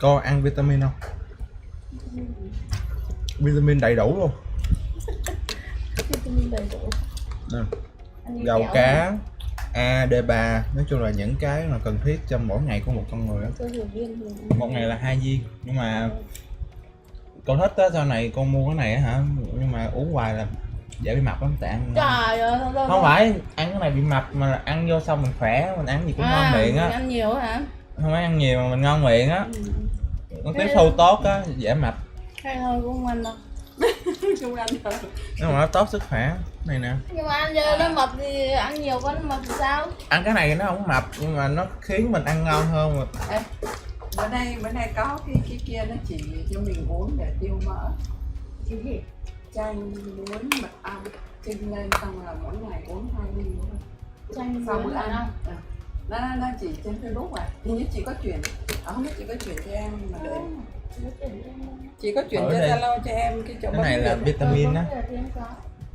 Cô ăn vitamin không? Vitamin đầy đủ luôn. Vitamin đầy đủ. Dầu cá, A, D3, nói chung là những cái mà cần thiết trong mỗi ngày của một con người đó. Một ngày là 2 viên, nhưng mà con thích á, sau này con mua cái này á hả, nhưng mà uống hoài là dễ bị mập lắm, tại ăn trời ơi, không phải ăn cái này bị mập mà là ăn vô xong mình khỏe, mình ăn gì cũng ngon miệng á. Ăn nhiều hả? Không phải ăn nhiều mà mình ngon miệng á. Nó tiếp thu tốt á, dễ mập. Hay thôi cũng không ăn đâu. Không ăn thôi. Nhưng mà nó tốt sức khỏe này nè. Nhưng mà ăn giờ nó mập thì ăn nhiều quá nó mập thì sao? Ăn cái này nó không mập nhưng mà nó khiến mình ăn ngon hơn mà. Ê, bữa nay có cái kia nó chỉ cho mình uống để tiêu mỡ. Cái gì? Chanh muối mật ong chưng lên xong là mỗi ngày uống 2 ly nữa. Chanh Sau muối bữa ăn không? nó chỉ trên Facebook à, hình như chị có chuyển, không biết chị có chuyển cho em mà để chị có chuyển cho Zalo cho em cái chỗ cái này là vitamin á.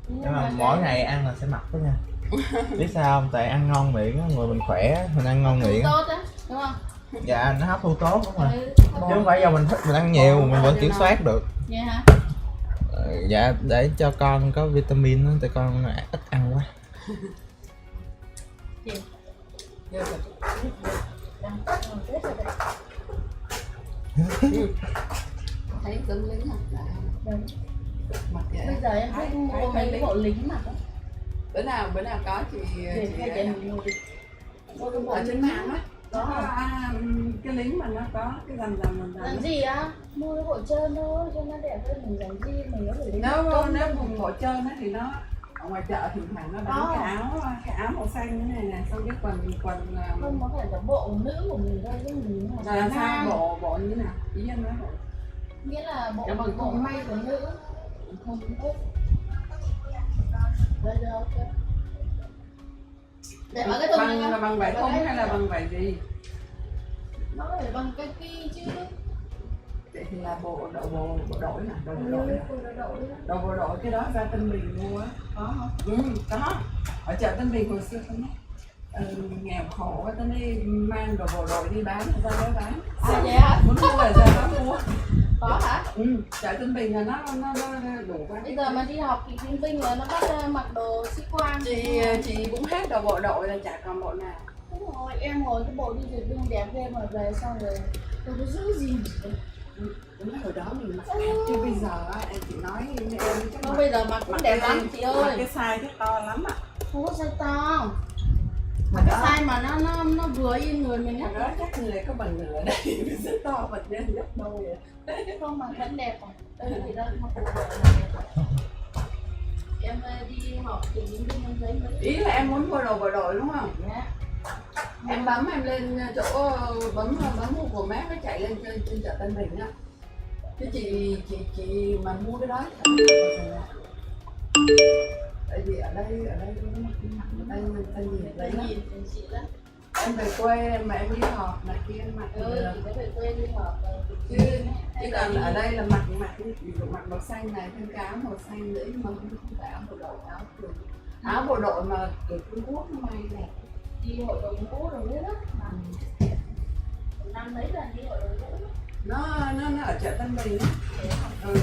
Nhưng mà mỗi ngày ăn là sẽ mập đó nha. Biết sao không? Tại ăn ngon miệng á, người mình khỏe, mình ăn ngon miệng tốt á, đúng không? Dạ, nó hấp thu tốt đúng rồi. Chứ không phải do mình thích mình ăn nhiều, mình vẫn kiểm soát được. Vậy hả? Dạ, để cho con có vitamin á, tại con ít ăn quá. Thấy giống lính à? Mặt vậy. Bây giờ em thích mua mấy cái bộ lính mặt đó. Bữa nào có chị ở trên mạng á, có cái lính mà nó có cái dần làm gì á, mua cái bộ trơn thôi cho nó đẹp hơn, mình làm gì mình có thể nếu vùng bộ trơn á thì nó ở ngoài chợ thì thằng nó bán cái áo màu xanh như này nè, xong cái quần không có phải là bộ nữ của mình thôi chứ mình là làm sao bộ như nào, ý em nói bộ nghĩa là bộ may của nữ không tốt. Đây đây ok. Để ở cái là bằng vải thun hay là bằng vải gì? Nó phải bằng kaki chứ. Vậy thì là bộ đội nè, đồ bộ đội cái đó ra Tân Bình mua á, có không? Có. Ở chợ Tân Bình hồi xưa không á, nghèo khổ á, Tân đi mang đồ bộ đội đi bán, ra đó bán. Vậy hả? Muốn mua là ra đó mua. Có hả? Chợ Tân Bình là nó đủ quá. Bây giờ mà đi học thì Kim Vinh là nó bắt mặc đồ sĩ quan. Chị cũng hết đồ bộ đội là chả còn bộ nào. Đúng rồi, em ngồi cái bộ đi duyệt binh đẹp ghê mà về xong rồi tôi có giữ gì. Đúng hồi đó mình mặc đẹp chứ bây giờ á, em chỉ nói em chắc không, bây giờ mặc cũng đẹp lắm chị ơi. Mặc cái size chắc to lắm ạ. Không có size to. Mà cái size mà nó vừa in người mình hết. Đó chắc người có bằng nửa đây rất to và lên gấp đôi vậy. Không mà vẫn đẹp à. Đây thì đang học bộ đội em đi học thì những cái giấy mấy. Ý là em muốn mua đồ bộ đội đúng không? Dạ. Em bấm em lên chỗ bấm Google Maps nó chạy lên trên chợ Tân Bình á. Chứ chị mà mua cái đó tại vì ở đây tên gì đấy đó. Em về quê mà em đi họp này kia em mặc Chị có về quê đi họp chứ còn ở đây là mặc màu xanh này, thêm cái áo màu xanh nữa mà không phải áo bộ đội, áo bộ đội mà từ Trung Quốc nó may đẹp. Đi hội đồng ngũ rồi biết đó mà năm mấy lần đi hội đồng ngũ nó ở chợ Tân Bình á. Hồi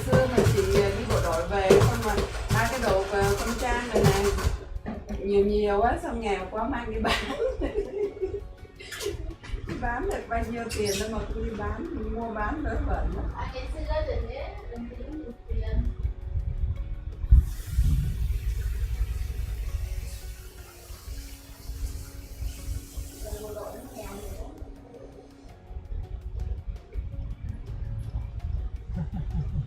xưa mà chị đi bộ đội về xong rồi hai cái đồ con trang này nhiều quá xong nghèo quá mang đi bán. Bán được bao nhiêu tiền đâu mà tôi đi bán, mua bán đỡ bẩn.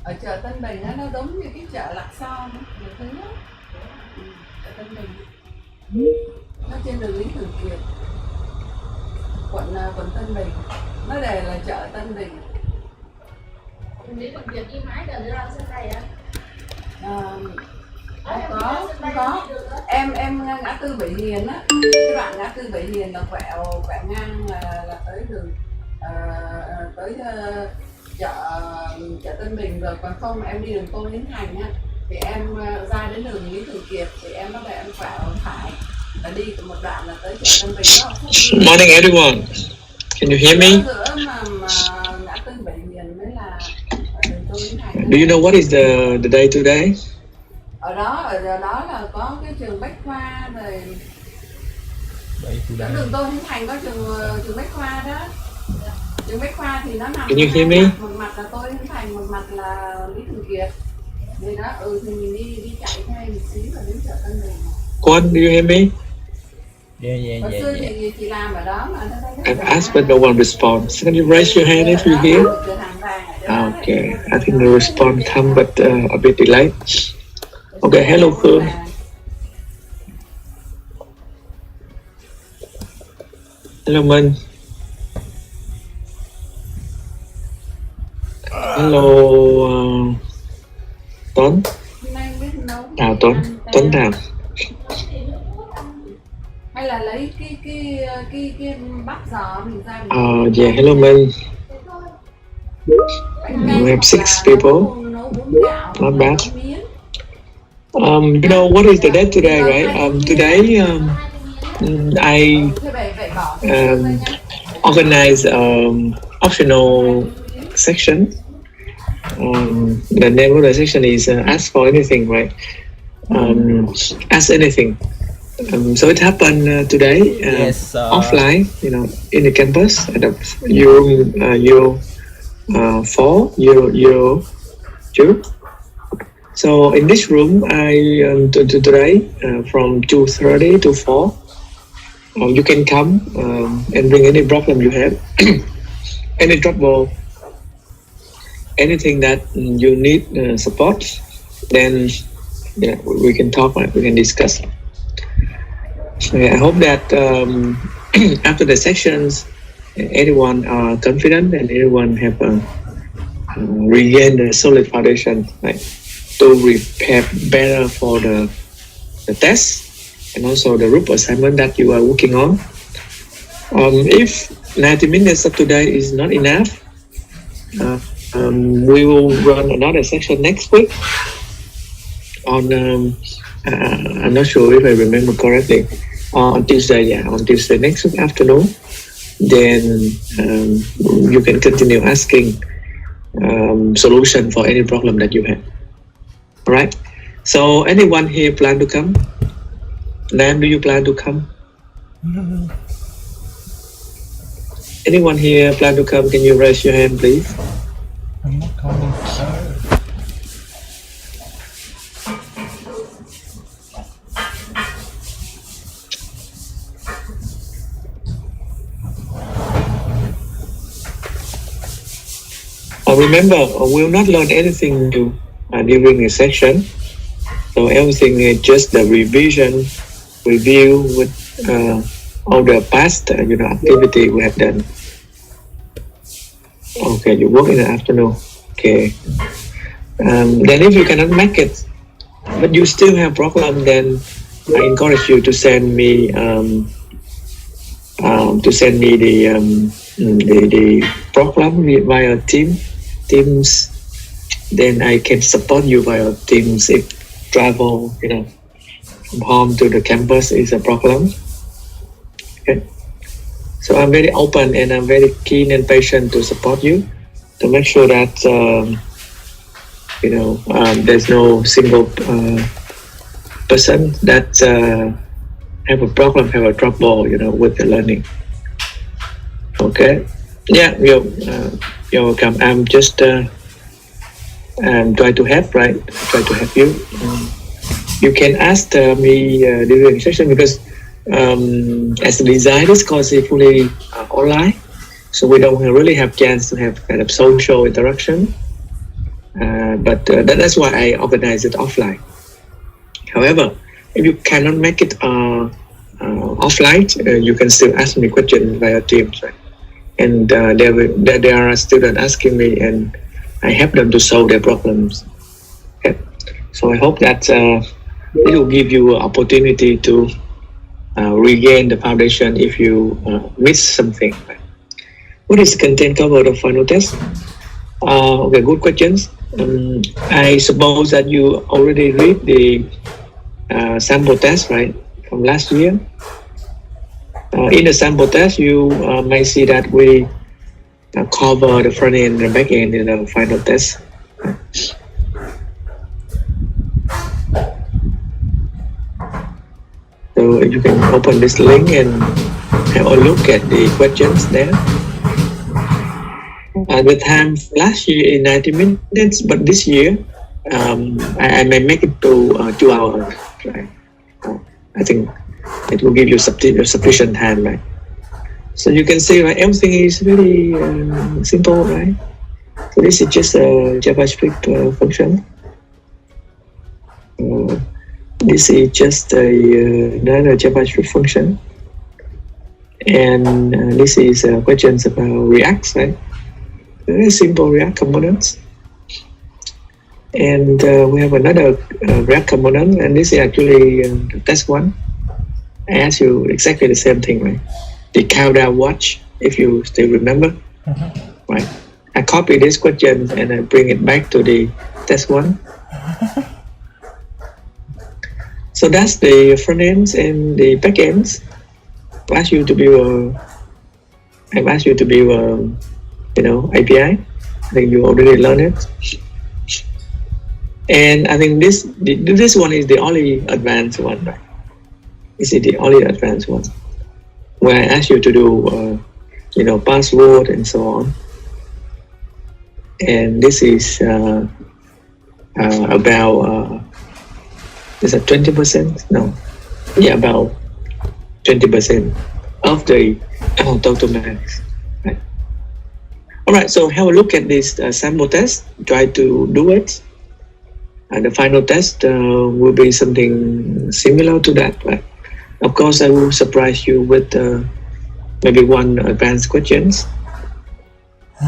Ở chợ Tân Bình nó giống như cái chợ Lạc Son nhiều thứ đó. Chợ Tân Bình nó trên đường Lý Thường Kiệt, quận Tân Bình, nó đề là chợ Tân Bình. Lý Thường Kiệt đi mãi gần ra sân bay á? Có. Em ngã tư Bảy Hiền á, cái đoạn ngã tư Bảy Hiền là quẹo ngang là tới đường tới chợ Tân Bình rồi, còn không em đi đường Tôn Yến Thành á thì em ra đến đường Lý Thường Kiệt thì em bắt đầu em quẹo phải là đi một đoạn là tới chợ Tân Bình đó. Good morning everyone. Can you hear me? Giữa mà Do you know what is the day today? Ở đó là có cái trường Bách Khoa rồi. Đây tôi Chỗ đây. đường Tôn Hiến Thành có trường Bách Khoa đó. Trường Bách Khoa thì nó nằm Can you hear me? một mặt là Tôn Hiến Thành, một mặt là Lý Thường Kiệt. Thì đó, thì mình đi chạy thêm một xíu là đến chợ Tân Bình. Quan, do you hear me? Yeah. Hồi xưa thì chị làm ở đó mà nó thấy I've asked but no one responds. Can you raise your hand if you hear? Okay, I think the response come but a bit delayed. Okay, hello Khương. Hello Minh. Hello Tuấn. Tuấn nào? Hay là lấy cái bắp giò mình ra. Yeah, hello Minh. We have 6 people. Not bad. You know what is the date today, right? Today I organize optional section. The name of the section is Ask for Anything, right? Ask anything. So it happened today, Yes, offline, in the campus at the Euro 4, Euro 2. So in this room, today from 2:30 to 4, you can come and bring any problem you have, any trouble, anything that you need support. Then we can talk, we can discuss. I hope that after the sessions, everyone are confident and everyone have regained a solid foundation, right, to prepare better for the test and also the group assignment that you are working on. If 90 minutes of today is not enough, we will run another section next week on I'm not sure if I remember correctly, on Tuesday, on Tuesday next week afternoon. Then you can continue asking solution for any problem that you have. All right. So anyone here plan to come? Nam, do you plan to come? Anyone here plan to come? Can you raise your hand, please? I'm not coming. Remember, we will not learn anything new during the session. So everything is just the revision, review with all the past activity we have done. Okay, you work in the afternoon. Okay. Then if you cannot make it, but you still have problem, then I encourage you to send me the problem via Teams. Then I can support you via Teams if travel, from home to the campus is a problem. Okay. So I'm very open and I'm very keen and patient to support you to make sure that there's no single person that have a problem, have a trouble, with the learning. Okay. Yeah, you're welcome. I'm just try to help, right? Try to help you. You can ask me during the session because as a design, this course is fully online, so we don't really have chance to have kind of social interaction. But that's why I organize it offline. However, if you cannot make it offline, you can still ask me questions via Teams, right? And there are students asking me, and I help them to solve their problems. Okay. So I hope that it will give you an opportunity to regain the foundation if you miss something. What is the content covered of final test? Okay, good questions. I suppose that you already read the sample test, right, from last year. In the sample test, you may see that we cover the front end and the back end in the final test. So you can open this link and have a look at the questions there. The time last year in 90 minutes, but this year I may make it to 2 hours. Right? I think it will give you sufficient time, right? So you can see, right, everything is really simple, right? So this is just a JavaScript function. This is just another JavaScript function, and this is questions about React, right? Very simple React components. And we have another React component, and this is actually test one. I asked you exactly the same thing, right? The countdown watch, if you still remember, right? I copy this question and I bring it back to the test one. So that's the front ends and the back ends. I've asked you to build API. I think you already learned it. And I think this one is the only advanced one, right? This is the only advanced one, where I ask you to do, password and so on. And this is about, is it 20%? No, yeah, about 20% of the total max. Right? All right, so have a look at this sample test. Try to do it. And the final test will be something similar to that. Right? Of course, I will surprise you with maybe one advanced questions.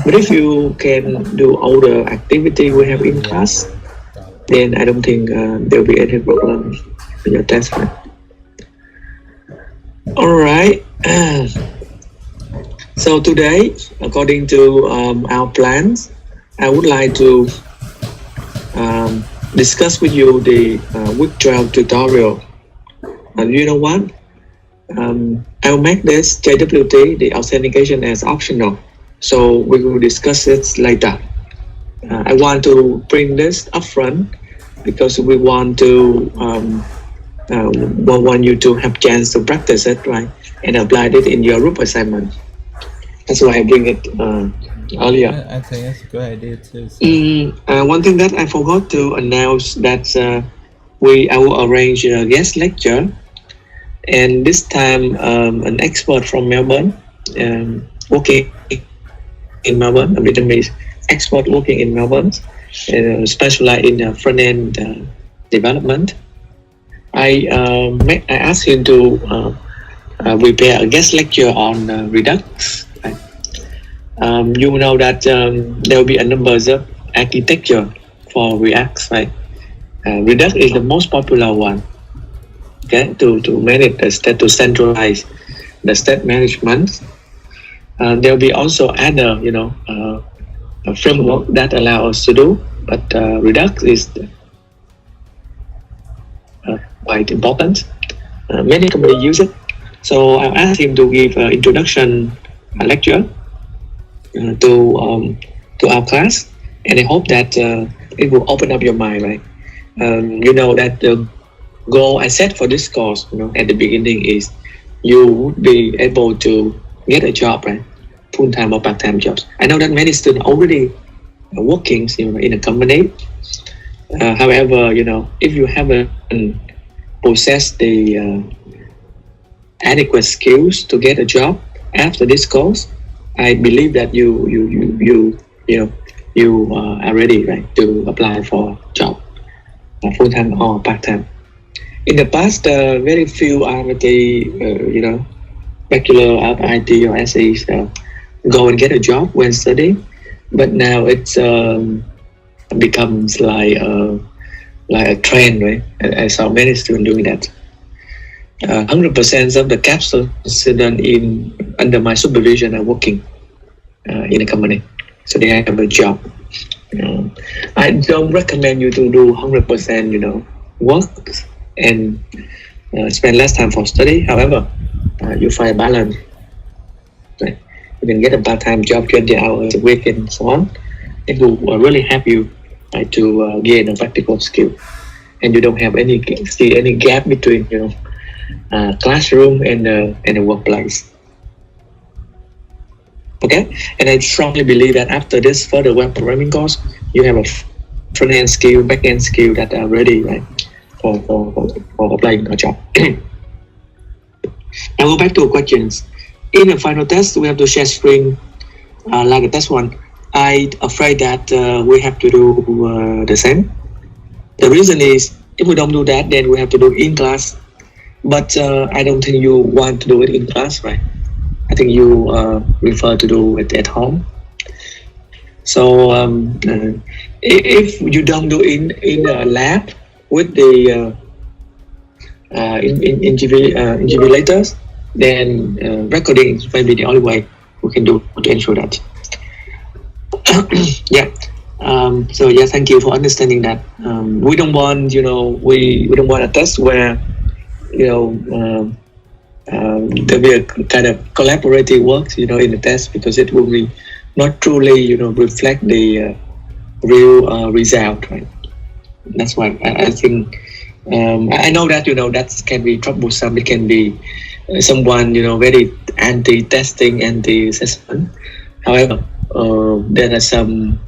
But if you can do all the activity we have in class, then I don't think there will be any problem in your test. Right? All right. So today, according to our plans, I would like to discuss with you the week 12 tutorial. You know what? I'll make this JWT, the authentication, as optional. So we will discuss it later. I want to bring this up front because we want to want you to have chance to practice it, right? And apply it in your group assignment. That's why I bring it earlier. I think that's a good idea too. So. One thing that I forgot to announce that I will arrange a guest lecture, and this time an expert from Melbourne working in Melbourne, a Vietnamese expert working in Melbourne, specialized in front-end development. I asked him to prepare a guest lecture on Redux. Right? You know that there will be a number of architecture for React, right? Redux is the most popular one. Okay, to manage the state, to centralize the state management. There will be also other, a framework that allow us to do, but Redux is quite important. Many companies use it. So I asked him to give an introduction lecture to our class, and I hope that it will open up your mind, right? You know that the goal I set for this course, at the beginning is you would be able to get a job, right? Full-time or part-time jobs. I know that many students already working, in a company. However, if you haven't possessed the adequate skills to get a job after this course, I believe that you are ready, right, to apply for a job, full-time or part-time. In the past, very few RMT, bachelor of IT or SEs go and get a job when studying, but now it's becomes like a trend, right? I saw many students doing that. 100% of the capstone students under my supervision are working in a company, so they have a job. I don't recommend you to do 100%, work and spend less time for study. However, you find balance. Right? You can get a part-time job, 20 hours a week, and so on. It will really help you, right, to gain a practical skill, and you don't have any gap between classroom and the workplace. Okay, and I strongly believe that after this further web programming course, you have a front-end skill, back-end skill that are ready, right, for applying a job. Now go back to questions. In the final test, we have to share screen like the test one. I'm afraid that we have to do the same. The reason is, if we don't do that, then we have to do in class. But I don't think you want to do it in class, right? I think you prefer to do it at home. So if you don't do in a lab with the invigilators, then recording is maybe the only way we can do to ensure that. Yeah. So yeah, thank you for understanding that. We don't want, we don't want a test where, there'll be a kind of collaborative work, in the test, because it will be not truly, reflect the real result, right? That's why I think, I know that, that can be troublesome. It can be someone, very anti-testing, anti-assessment. However, there are some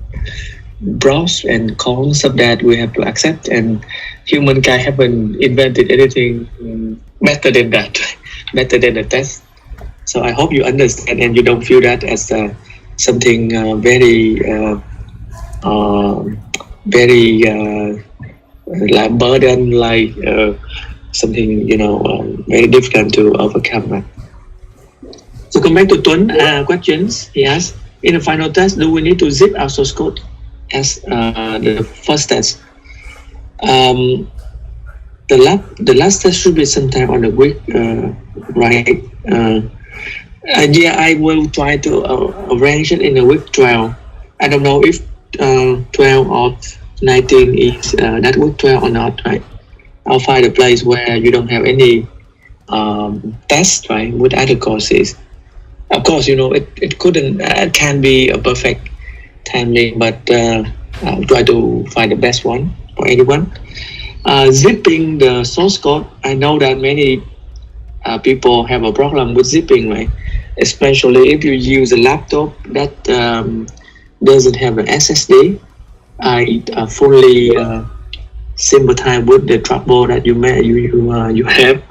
pros and cons of that we have to accept, and humankind haven't invented anything better than that, better than the test. So I hope you understand and you don't feel that as something very like burden, like something very difficult to overcome. Right? So come back to Tuấn questions. He asked, in the final test, do we need to zip our source code as the first test? The last test should be sometime on the week, right? Yeah, I will try to arrange it in the week 12. I don't know if 12 or 19 is that week 12 or not, right? I'll find a place where you don't have any test, right, with other courses. Of course, it can be a perfect timing, but I'll try to find the best one for anyone. Zipping the source code, I know that many people have a problem with zipping, right? Especially if you use a laptop that doesn't have an SSD. I fully sympathize with the trouble that you have.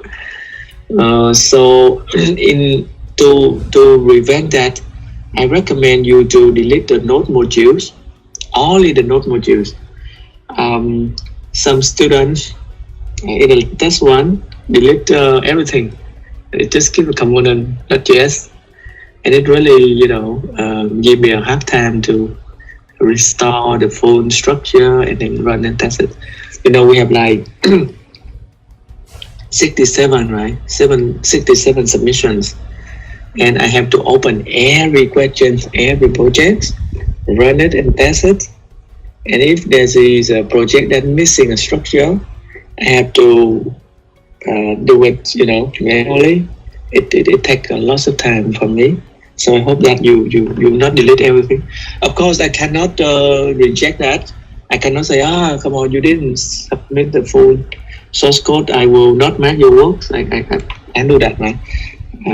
So to prevent that, I recommend you to delete the node modules, only the node modules. Some students in the test one delete everything. It just keep a component, not JS, and it really give me a hard time to restore the full structure and then run and test it. We have like 67, right? 67 submissions, and I have to open every question, every project, run it and test it. And if there is a project that's missing a structure, I have to do it, manually. It takes a lot of time for me. So I hope that you not delete everything. Of course, I cannot reject that. I cannot say, come on, you didn't submit the full source code. I will not match your works. I can't do that, right?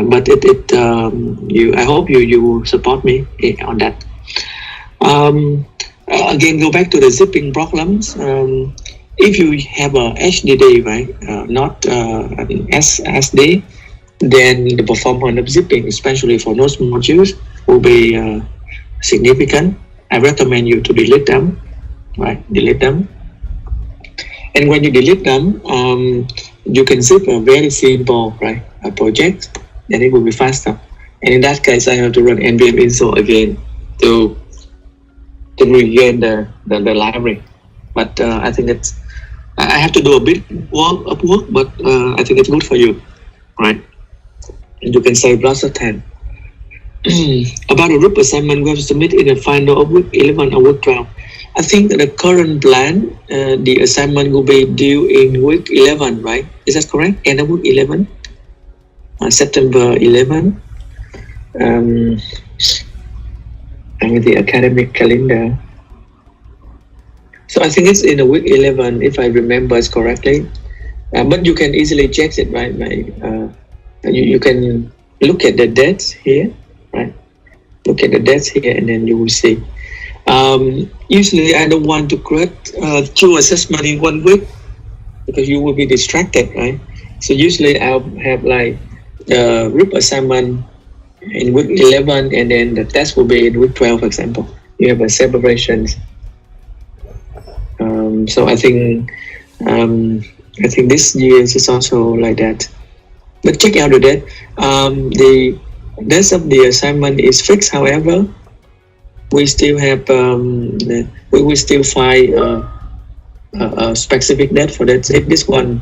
But I hope you will support me on that. Again, go back to the zipping problems. If you have a HDD, right, not SSD, then the performance of zipping, especially for those modules, will be significant. I recommend you to delete them, right? Delete them. And when you delete them, you can zip a very simple, right, a project, then it will be faster. And in that case, I have to run npm install again to regain the library. But I think I have to do a bit of work, but I think it's good for you, right? And you can save lots of time. About the group assignment, we have to submit in the final of week 11 or week 12. I think the current plan, the assignment will be due in week 11, right? Is that correct? End of week 11, September 11. And the academic calendar. So I think it's in the week 11, if I remember it correctly. But you can easily check it, right? You can look at the dates here, right? Look at the dates here, and then you will see. Usually, I don't want to create two assessment in 1 week because you will be distracted, right? So usually, I'll have like the group assignment in week 11, and then the test will be in week 12, for example. You have a separations. So I think this year is also like that. But check out the date. The dates of the assignment is fixed. However, we still have we will still find a specific date for that. If this one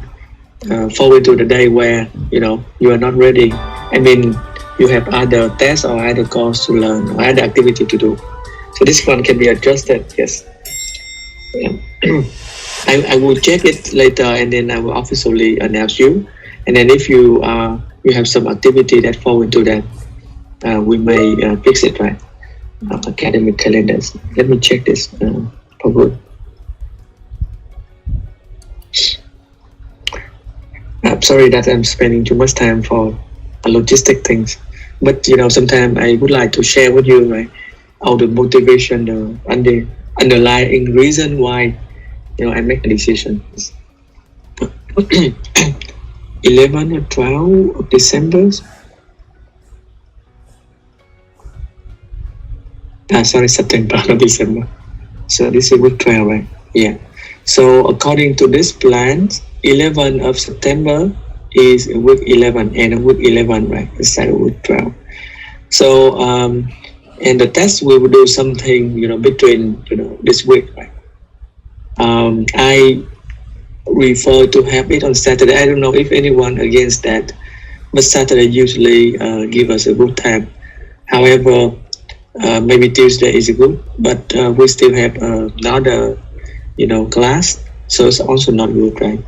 fall into the day where you are not ready, I mean you have other tests or other course to learn or other activity to do. So this one can be adjusted. Yes. Yeah. I will check it later, and then I will officially announce you. And then if you have some activity that fall into that, we may fix it, right? Academic calendars. Let me check this for good. I'm sorry that I'm spending too much time for logistic things, but sometimes I would like to share with you, right, all the motivation and the underlying reason why I make a decision. 11 or 12 of December. Sorry, September, not December. So this is week 12, right? Yeah. So according to this plan, 11 of September is week 11, and week 11, right? Instead of week 12. So and the test we will do something between this week, right? I prefer to have it on Saturday. I don't know if anyone against that, but Saturday usually give us a good time. However, maybe Tuesday is good, but we still have another class, so it's also not good, right?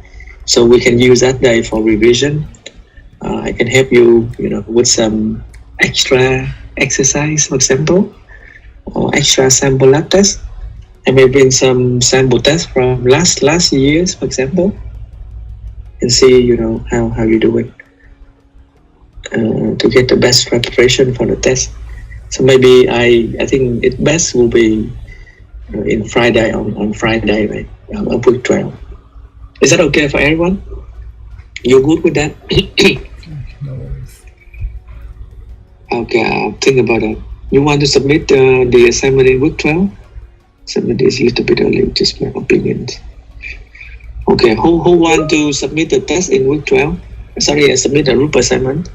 So we can use that day for revision. I can help you with some extra exercise, for example, or extra sample lab test. I may bring some sample tests from last years, for example, and see how you do it to get the best preparation for the test. So maybe I think it best will be in Friday on Friday, right? Of week 12. Is that okay for everyone? You good with that? No worries. Okay, I'll think about it. You want to submit the assignment in week 12? Submit this a little bit early, just my opinions. Okay, who want to submit the test in week 12? Sorry, I submit a group assignment.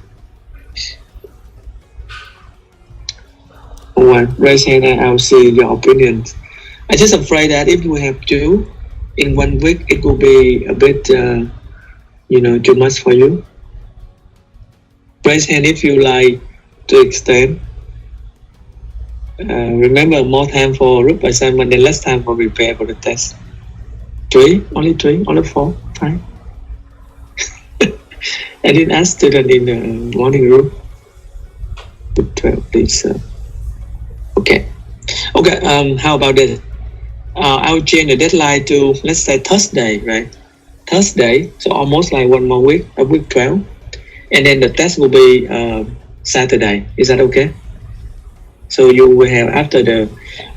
Who want? Raise hand and I'll see your opinions. I'm just afraid that if we have two in 1 week, it will be a bit, too much for you. Raise hand if you like to extend. Remember, more time for group assignment and less time for prepare for the test. 3, only 4, 5. I didn't ask students in the morning room. 12, please. Okay. How about this? I'll change the deadline to, let's say, Thursday, right? Thursday, so almost like 1 more week, of week 12. And then the test will be Saturday. Is that okay? So you will have after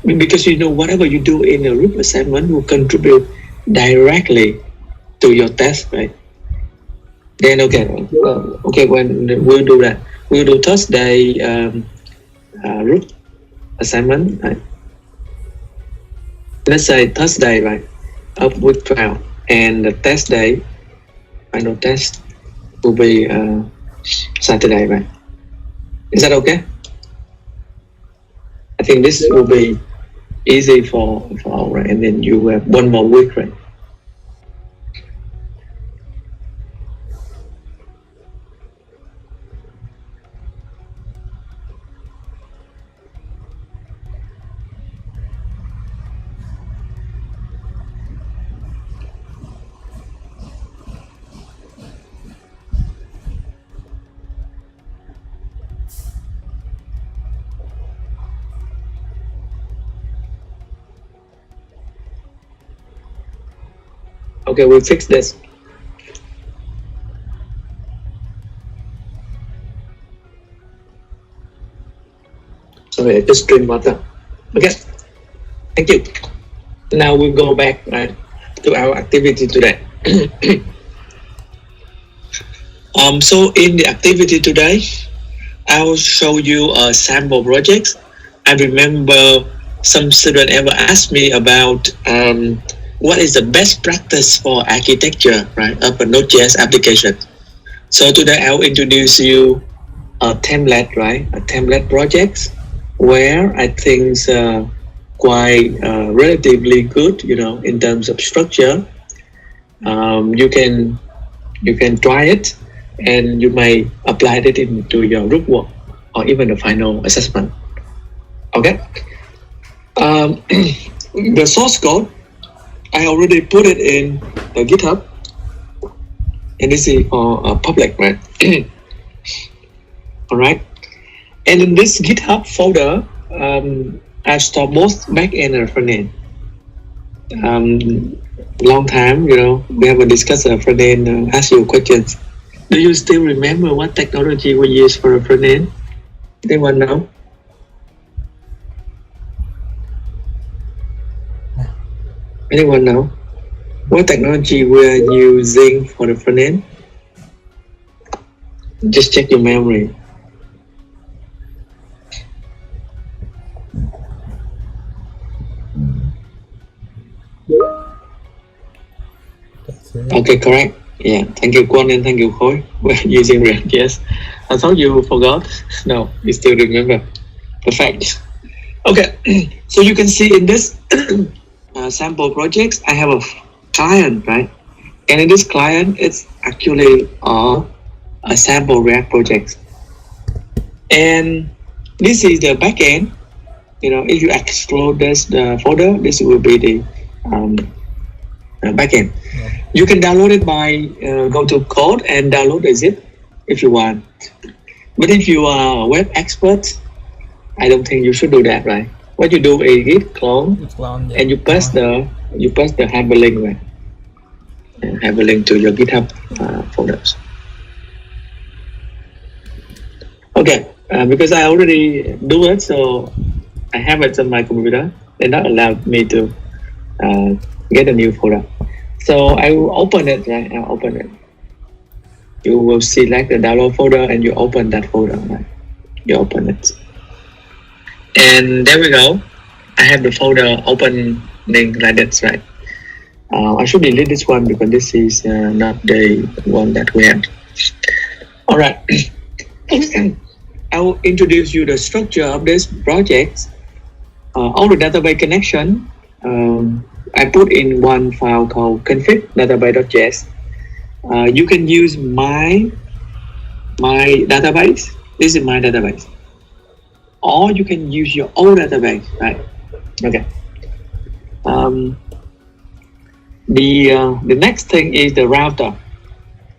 because whatever you do in the group assignment will contribute directly to your test, right? Then when we'll do that, we'll do Thursday group assignment, right? Let's say Thursday, right, of week 12, and the test day, final test, will be Saturday, right? Is that okay? I think this will be easy for all, right? And then you have 1 more week, right? Okay, we'll fix this. Sorry, I just drink water. Okay, thank you. Now we'll go back to our activity today. So in the activity today, I will show you a sample project. I remember some student ever asked me about what is the best practice for architecture, right, of a Node.js application. So today I'll introduce you a template, right, a template project where I think quite relatively good, you know, in terms of structure. You can try it, and you may apply it into your group work or even the final assessment. Okay. The source code, I already put it in the GitHub, and this is for public, right? All right. And in this GitHub folder, I store both backend and frontend. Long time, you know, we haven't discussed a frontend. Ask you questions. Do you still remember what technology we use for a frontend? Anyone know? Anyone know what technology we're using for the frontend? Just check your memory. Okay, correct. Yeah, thank you, Kwon, and thank you, Khoi. We're using React, yes. I thought you forgot. No, you still remember. Perfect. Okay, so you can see in this sample projects, I have a client, right? And in this client, it's actually a sample React project. And this is the backend. You know, if you exclude this the folder, this will be the backend. Yeah. You can download it by go to code and download the zip if you want. But if you are a web expert, I don't think you should do that, right? What you do is git clone, and you paste the hyperlink, right? And hyperlink to your GitHub folders. Okay, because I already do it, so I have it on my computer. They're not allowed me to get a new folder. So I will open it, right? I'll open it. You will select the download folder and you open that folder, right? You open it. And there we go. I have the folder opening like this, right? I should delete this one because this is not the one that we have. All right. I will introduce you the structure of this project. All the database connection I put in one file called config database.js. You can use my database. This is my database, or you can use your own database, right? Okay. The next thing is the router.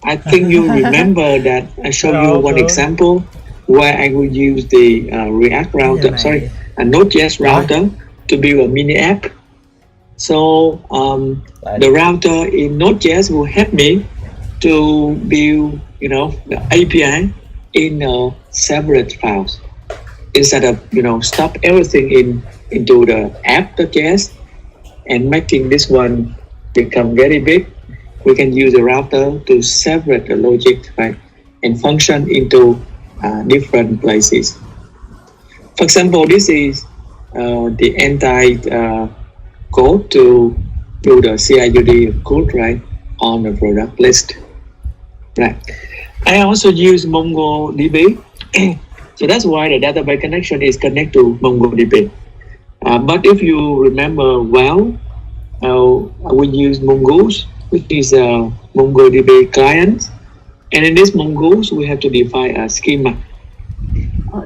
I think you remember that I showed you one example where I will use the React router, a Node.js router to build a mini app. So the router in Node.js will help me to build, you know, the API in separate files instead of, you know, stop everything into the app.js and making this one become very big. We can use the router to separate the logic, right, and function into different places. For example, this is the entire code to do the CI/CD code, right, on the product list. Right. I also use MongoDB, so that's why the database connection is connected to MongoDB. But if you remember well, we use Mongoose, which is a MongoDB client, and in this Mongoose we have to define a schema.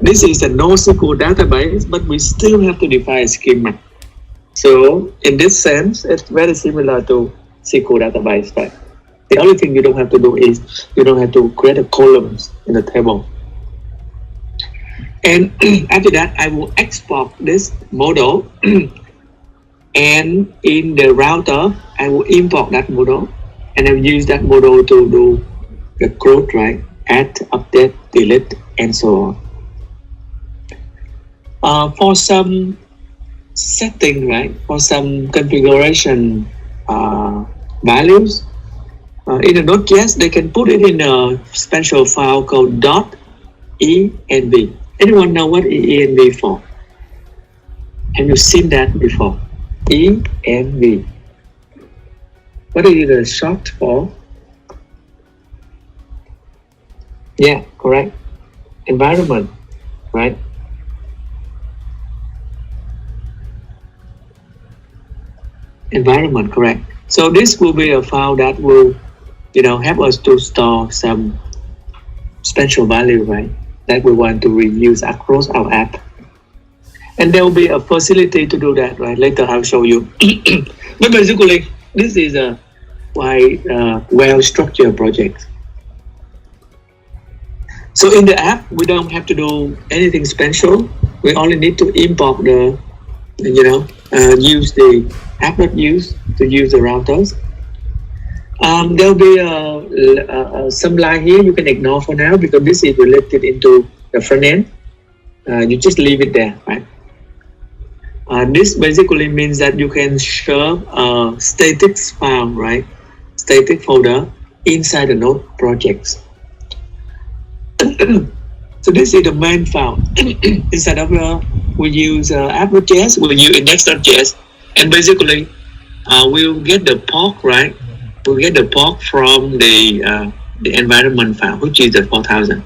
This is a NoSQL database, but we still have to define a schema. So in this sense, it's very similar to SQL database, right? The only thing you don't have to do is you don't have to create a columns in the table. And after that, I will export this model and in the router, I will import that model and I will use that model to do the code, right? Add, update, delete, and so on. For some setting, right? For some configuration values in a Node.js, they can put it in a special file called .env. Anyone know what env for? Have you seen that before? env. What is the short for? Yeah, correct. Environment, right? Environment, correct. So this will be a file that will, help us to store some special value, right? That we want to reuse across our app. And there will be a facility to do that, right? Later I'll show you. But basically, this is a quite well-structured project. So in the app, we don't have to do anything special. We only need to import the, use the app.use to use the routers. There'll be some line here you can ignore for now because this is related into the front end. You just leave it there, right? This basically means that you can shove a static file, right? Static folder inside the Node projects. So this is the main file. Inside of we use app.js, we use index.js, and basically we'll get the port, right? We'll get the port from the environment file, which is the 4000.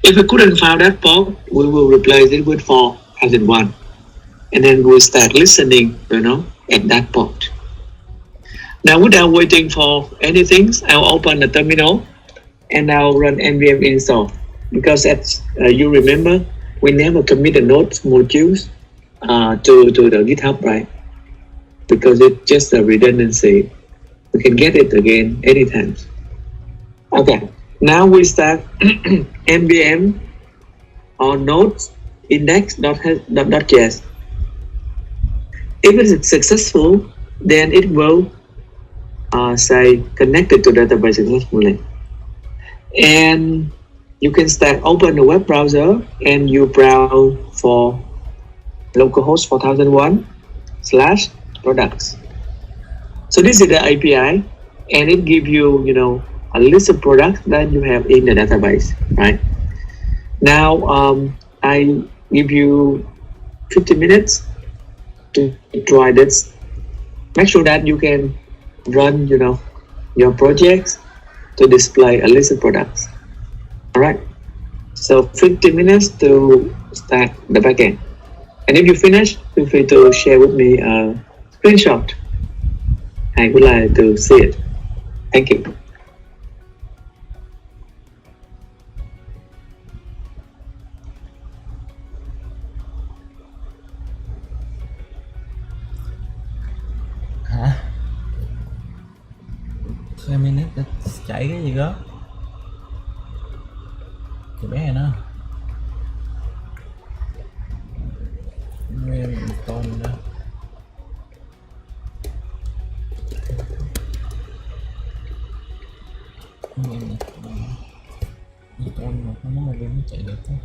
If we couldn't find that port, we will replace it with 4001, and then we'll start listening, at that port. Now, without waiting for anything, I'll open the terminal and I'll run npm install. Because as you remember, we never commit the Node modules to the GitHub, right? Because it's just a redundancy. We can get it again anytime. Okay, now we start npm on Node index.js. If it is successful, then it will say connected to database successfully. And you can start open the web browser and you browse for localhost 4001/products. So this is the API, and it gives you, a list of products that you have in the database, right? Now, I give you 50 minutes to try this. Make sure that you can run, your projects to display a list of products. All right. So 50 minutes to start the backend. And if you finish, feel free to share with me a screenshot. I would like to see it. Thank you. Hả? 2 minutes chạy cái gì đó? Chị bé này nó nguyên con đó. Nguyên con mà nó mà nó chạy được thôi.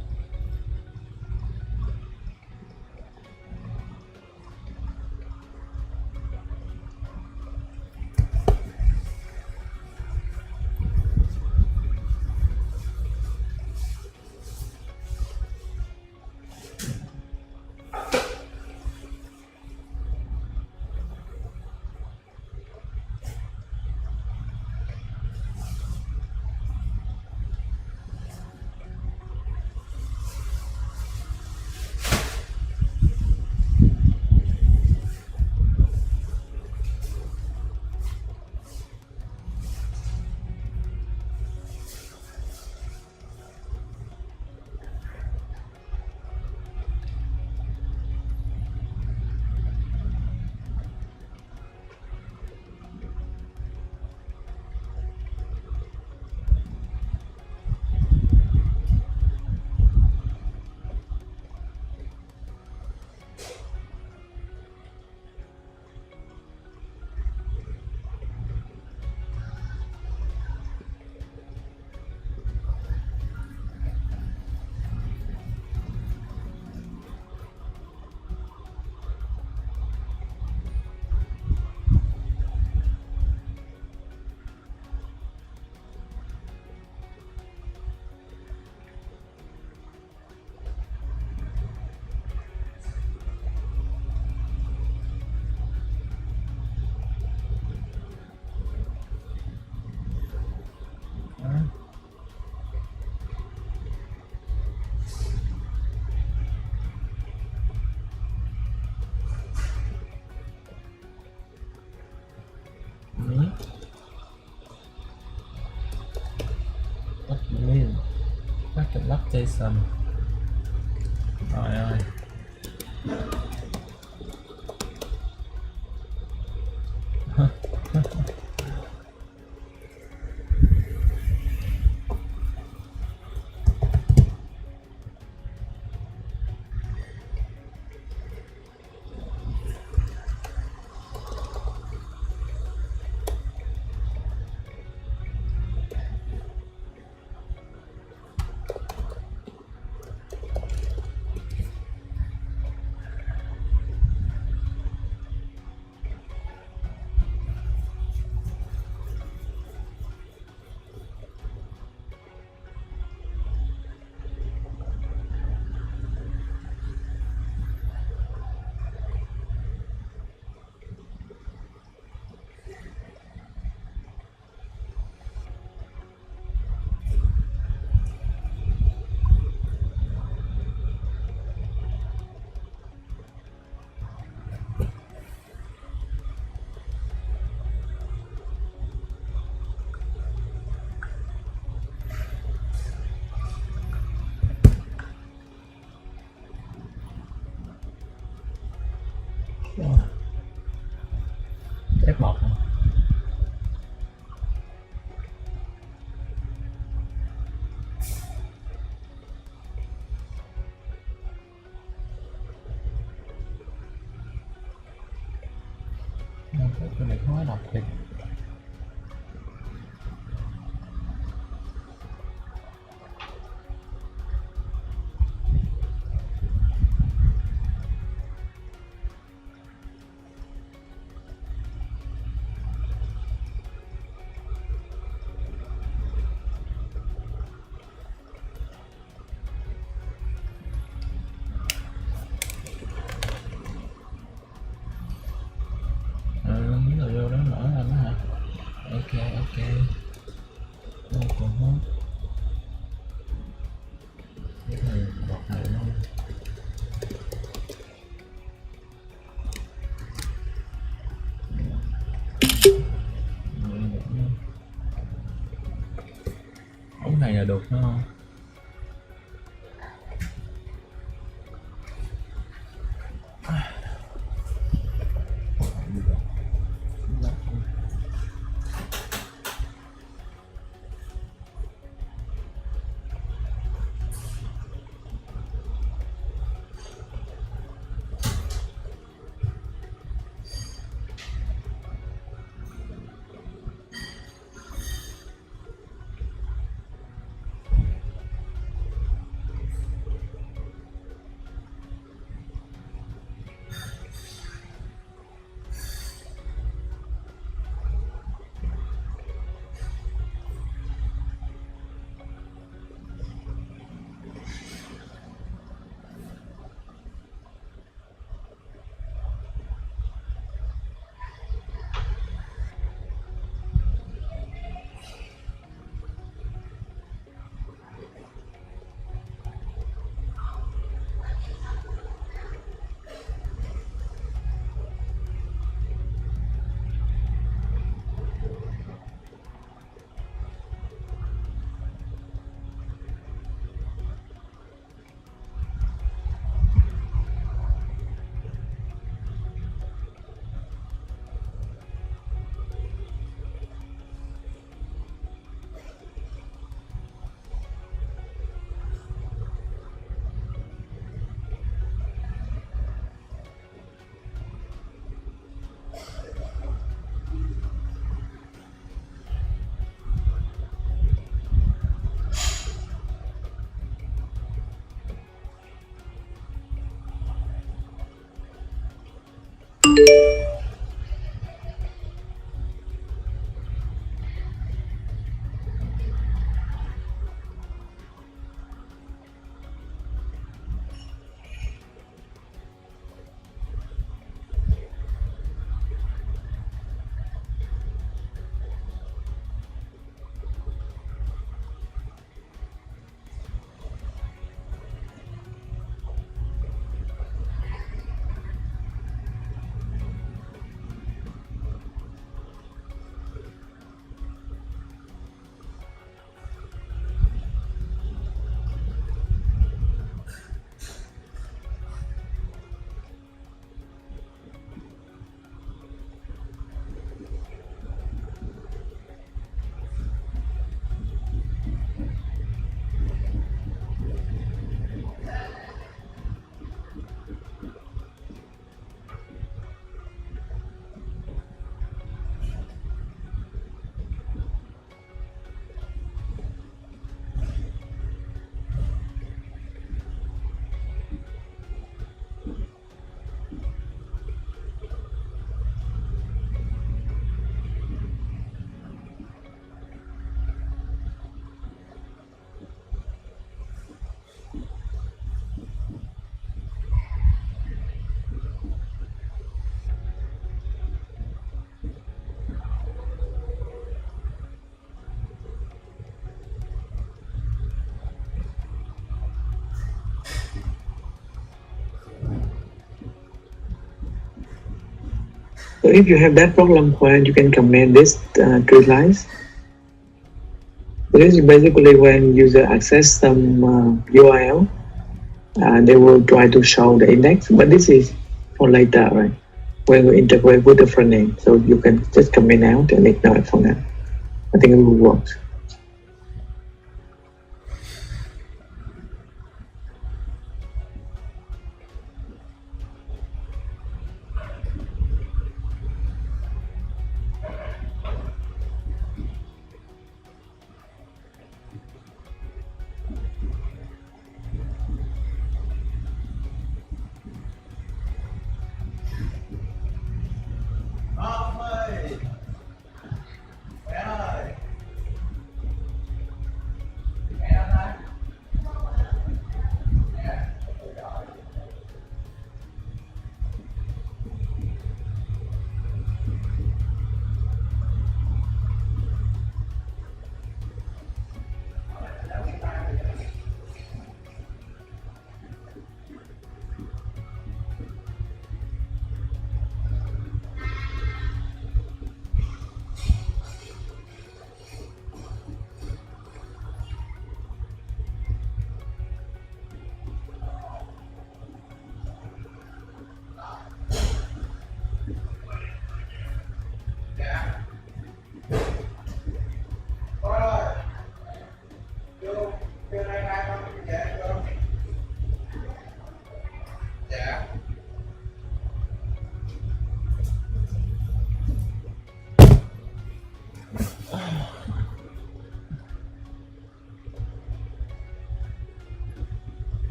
Station. Trời ơi. Ép bọt hả? Cái này khó đọc thiệt. Những người vô đó mở lên đó hả? Ok. Đâu còn hết. Cái này bọt này luôn. Ống này là được đúng không? So if you have that problem, when you can comment this three lines. This is basically when user access some URL, they will try to show the index, but this is for later, right? When we integrate with the front end, so you can just comment out and ignore it for now. I think it will work.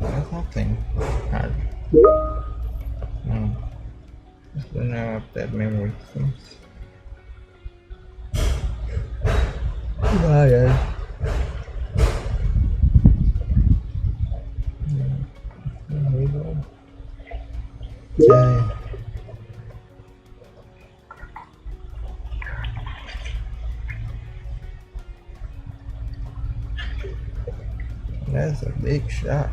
That's nothing hard. No. Just don't have that memory. Rồi. Chơi. That's a big shot.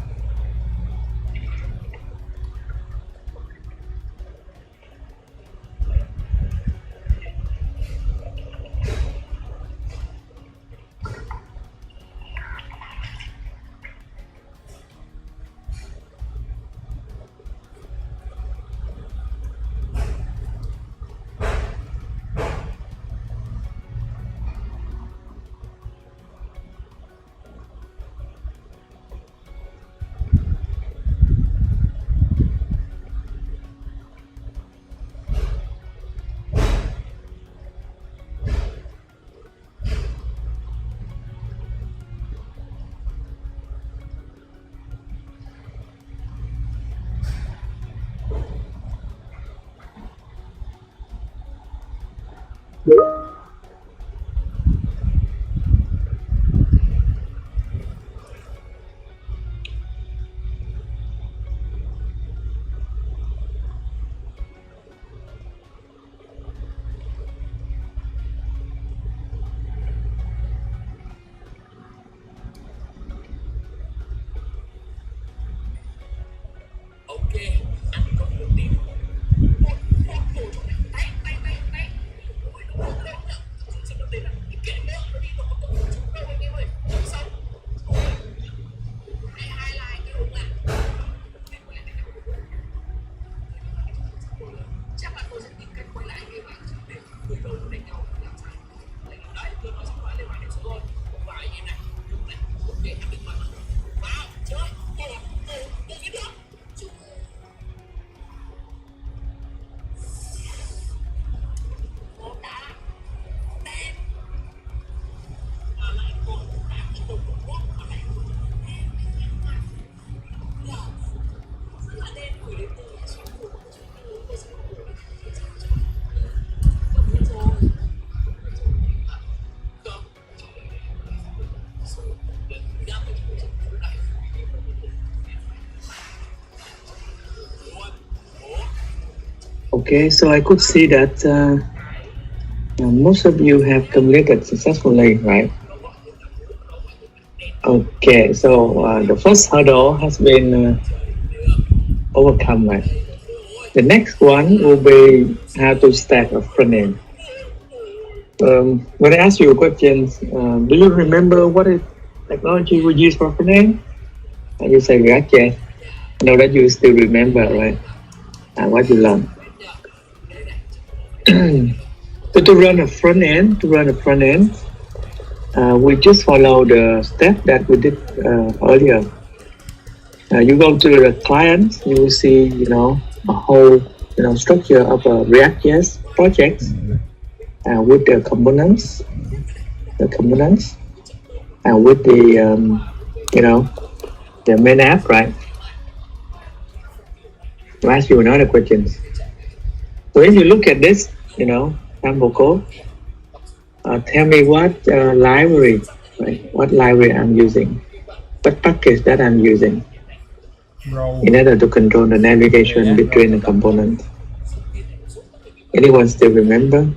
Okay, so I could see that most of you have completed successfully, right? Okay, so the first hurdle has been overcome, right? The next one will be how to stack a front end. When I ask you questions, do you remember what is technology we use for front end? And you say React, yes. I know that you still remember, right? What you learned. So to run a front end, we just follow the step that we did earlier. You go to the client, you will see, a whole, structure of a React.js project with the components, and with the, the main app, right? To ask you another questions. So if you look at this, sample code, tell me what library, right? What library I'm using, what package that I'm using in order to control the navigation between the components. Anyone still remember?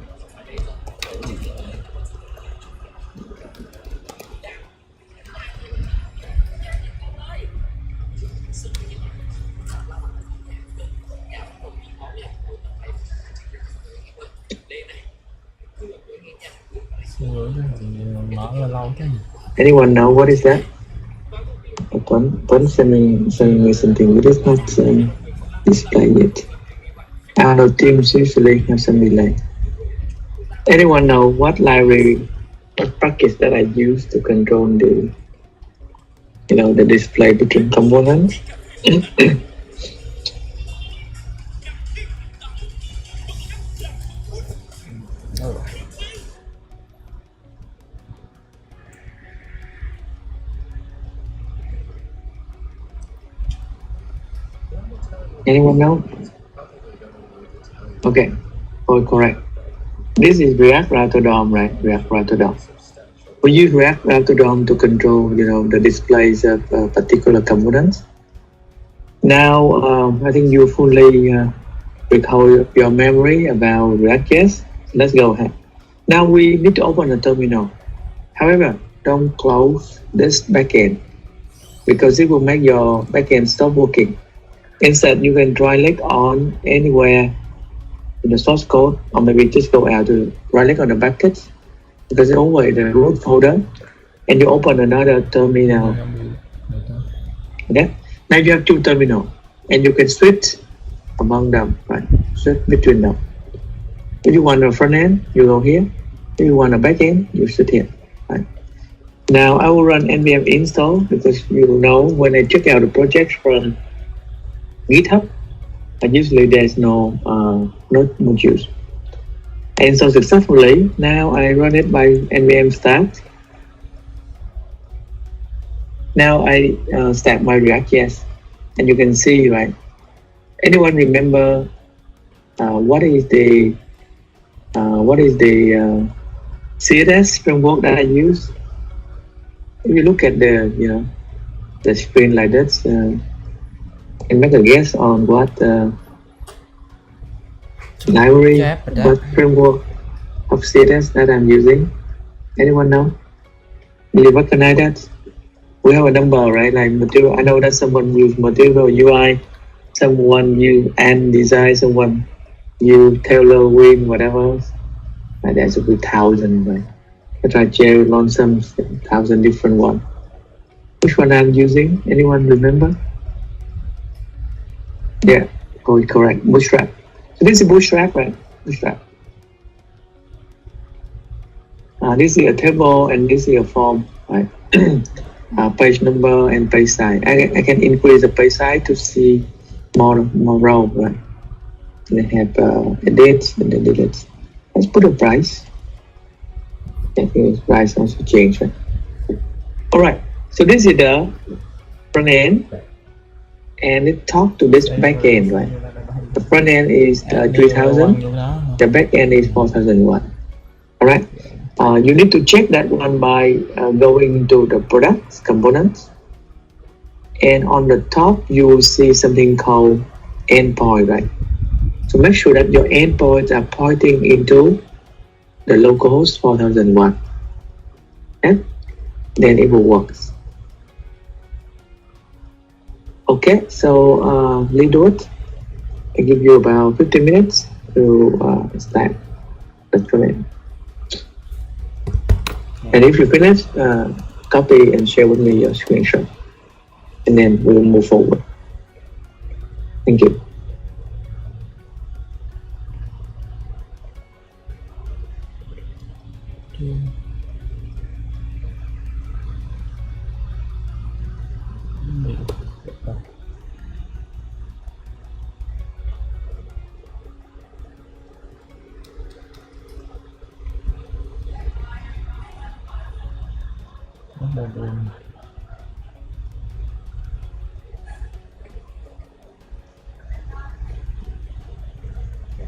Anyone know what is that? Don't send me something. It is not displayed yet. Our teams usually have some delay. Anyone know what library, what package that I use to control the, the display between components? Anyone know? Okay, oh, correct. This is React Router DOM, right? React Router DOM. We use React Router DOM to control, the displays of particular components. Now, I think you fully recall your memory about React.js. Let's go ahead. Now we need to open a terminal. However, don't close this backend because it will make your backend stop working. Instead, you can right-click on anywhere in the source code, or maybe just go out to right-click on the package because it's always the root folder, and you open another terminal. Okay. Now you have two terminals, and you can switch among them, right? Switch between them. If you want a front end, you go here. If you want a back end, you sit here, right? Now I will run npm install because you know when I check out the project from GitHub, usually there's no modules. And so successfully, now I run it by npm start. Now I start my React.js, and you can see, right? Anyone remember what is the CSS framework that I use? If you look at the the screen like this, and make a guess on what library, what framework of CSS that I'm using. Anyone know? Do you recognize that? We have a number, right? Like material. I know that someone use material UI, someone use and design, someone use Taylor Win, whatever. And there's a good thousand, right? I try to launch some 1,000 different ones. Which one I'm using? Anyone remember? Yeah, correct. Bootstrap. So this is Bootstrap, right? Bootstrap. This is a table and this is a form, right? Page number and page size. I can increase the page size to see more rows, right? They have edits and then delete. Let's put a price. And price also change, right? All right. So this is the front end, and it talk to this back end, right? The front end is 3,000, the back end is 4,000 watt. All right. You need to check that one by going to the products components, and on the top you will see something called endpoint, right? So make sure that your endpoints are pointing into the localhost 4,000 watt. Okay? Then it will work. Okay, so lead it. I give you about 15 minutes to start the command. And if you finish, copy and share with me your screenshot, and then we'll move forward. Thank you.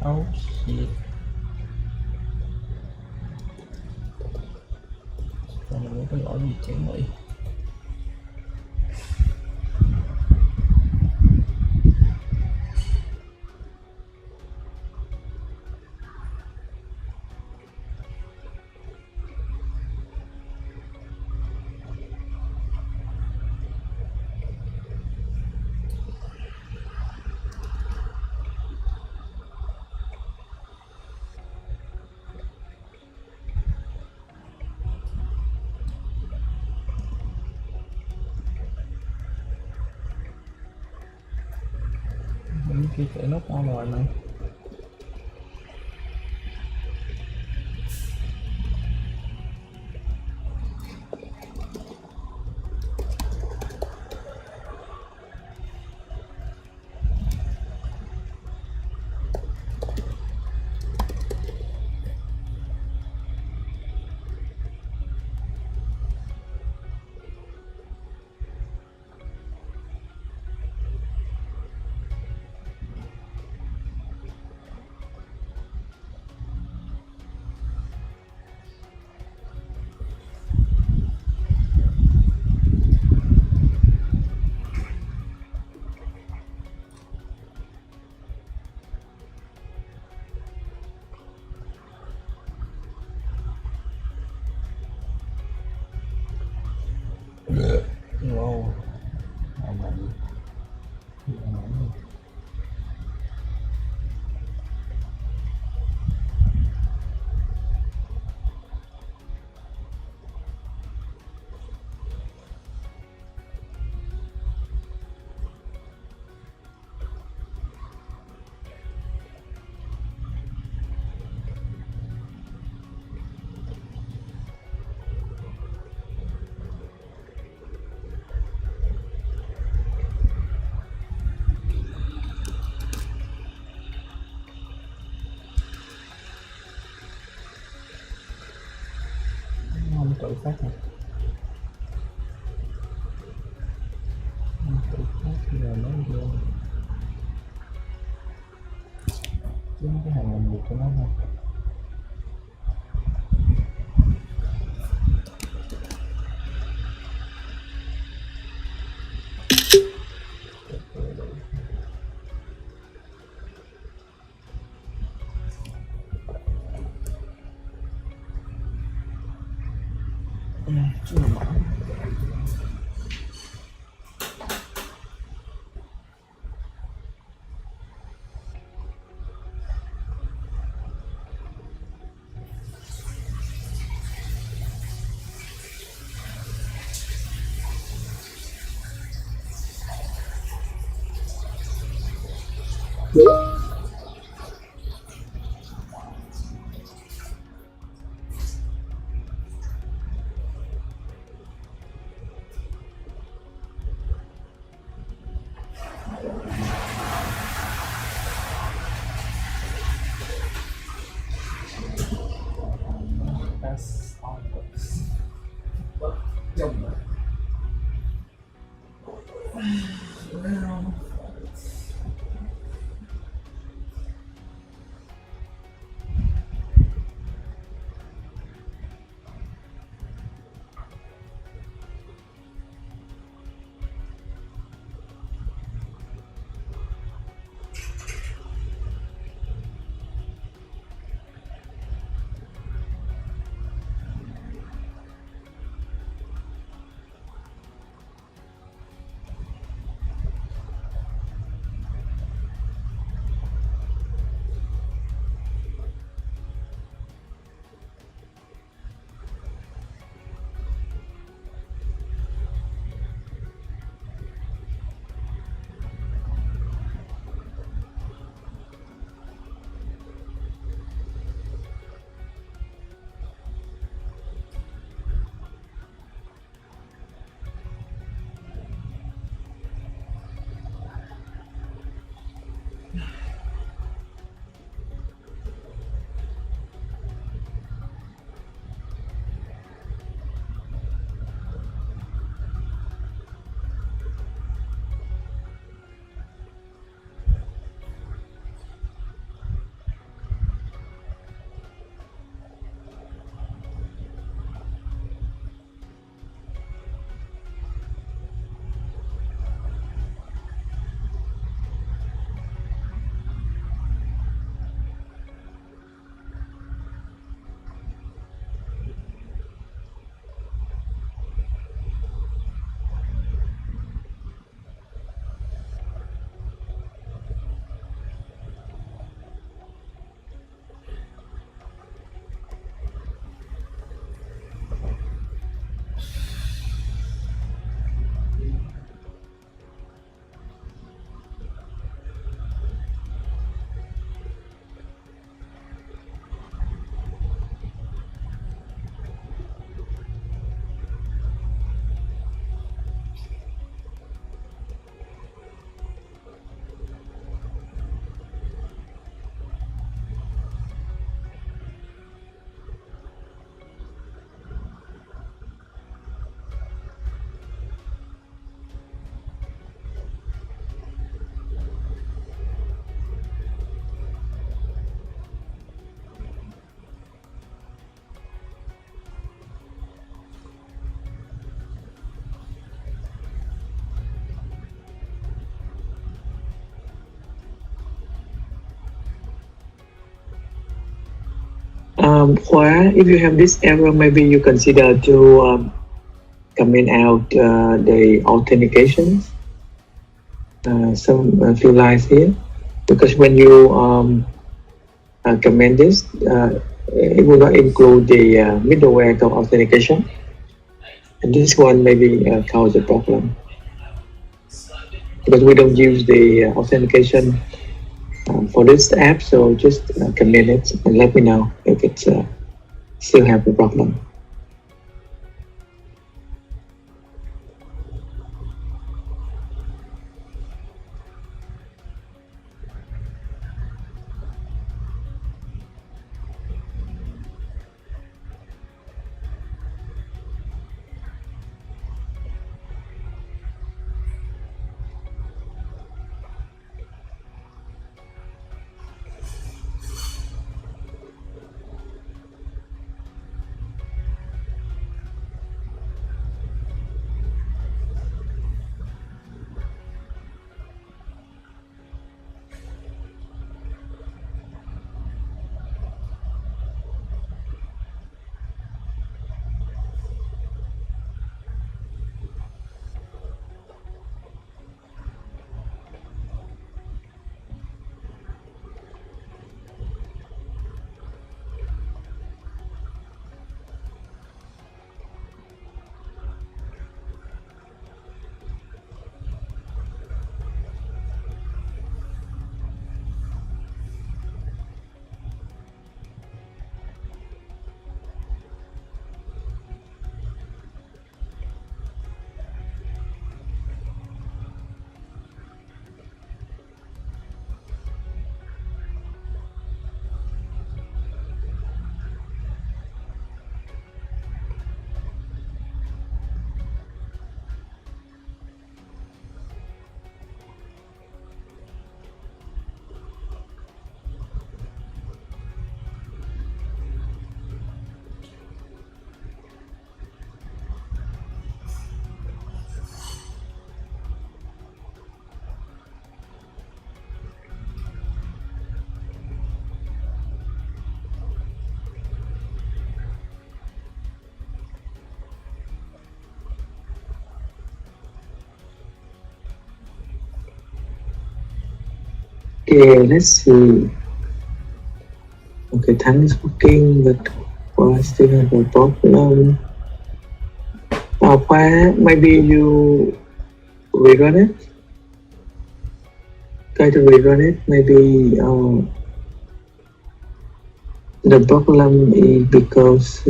Oh shit. Còn mình có lỗi gì chẳng vậy? Bên kia chạy nốt ra ngoài này. Wow. Không tự phát này. Không tự phát giờ nó vô. Chứ cái hàng làm việc của nó thôi. Chứ là mở. That's all it was. Well, well. Khóa, if you have this error, maybe you consider to comment out the authentications. Some few lines here, because when you comment this, it will not include the middleware called authentication, and this one maybe cause a problem because we don't use the authentication for this app. So just comment it and let me know if it's still have a problem. Okay, let's see. Okay, time is working, but I still have a problem. Maybe you rerun it. Try to rerun it. Maybe the problem is because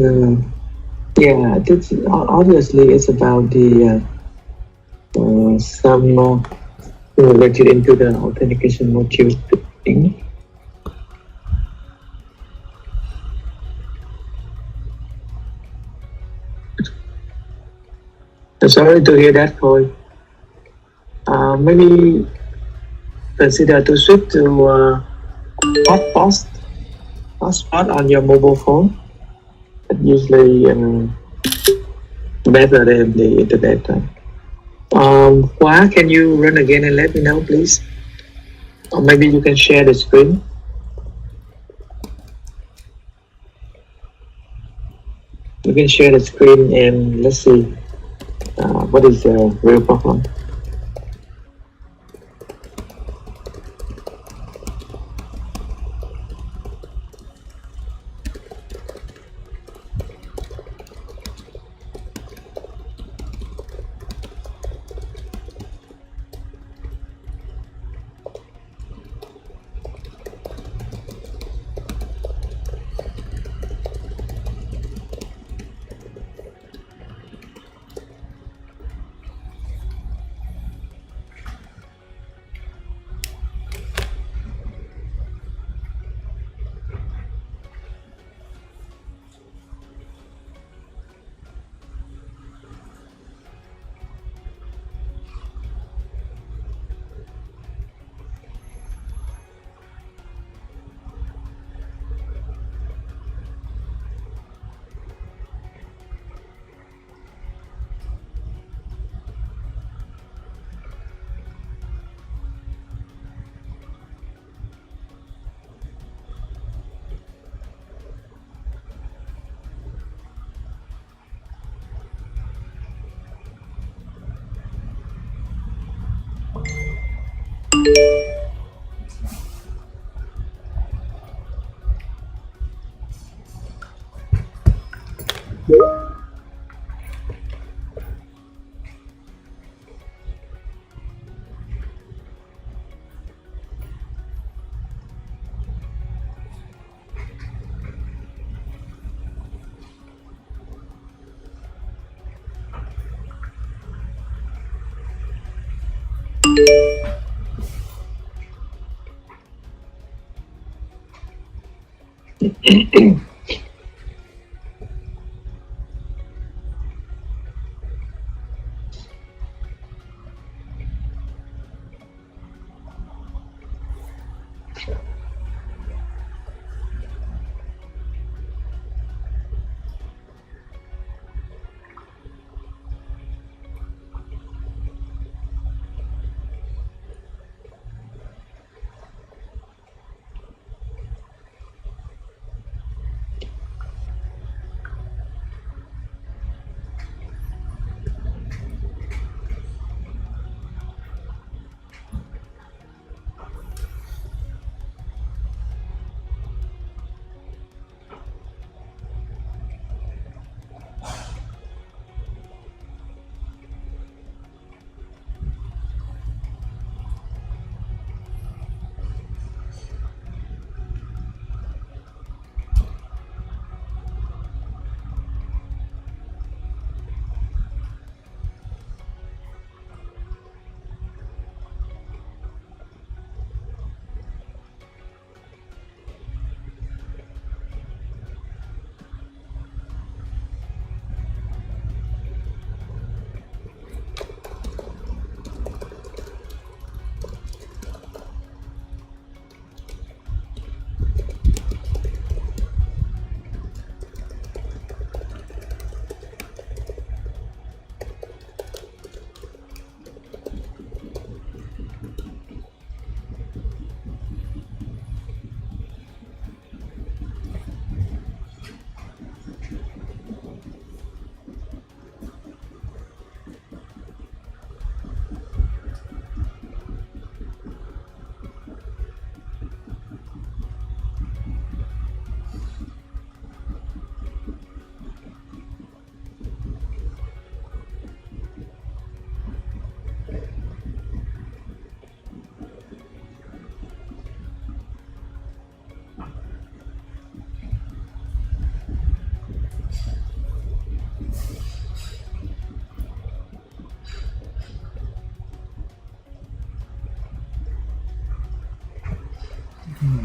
yeah, this obviously it's about the some related into the authentication module thing. Sorry to hear that, Khôi. Maybe consider to switch to hotspot on your mobile phone. It's usually better than the internet. Khóa, can you run again and let me know, please? Or maybe you can share the screen. You can share the screen and let's see what is the real problem.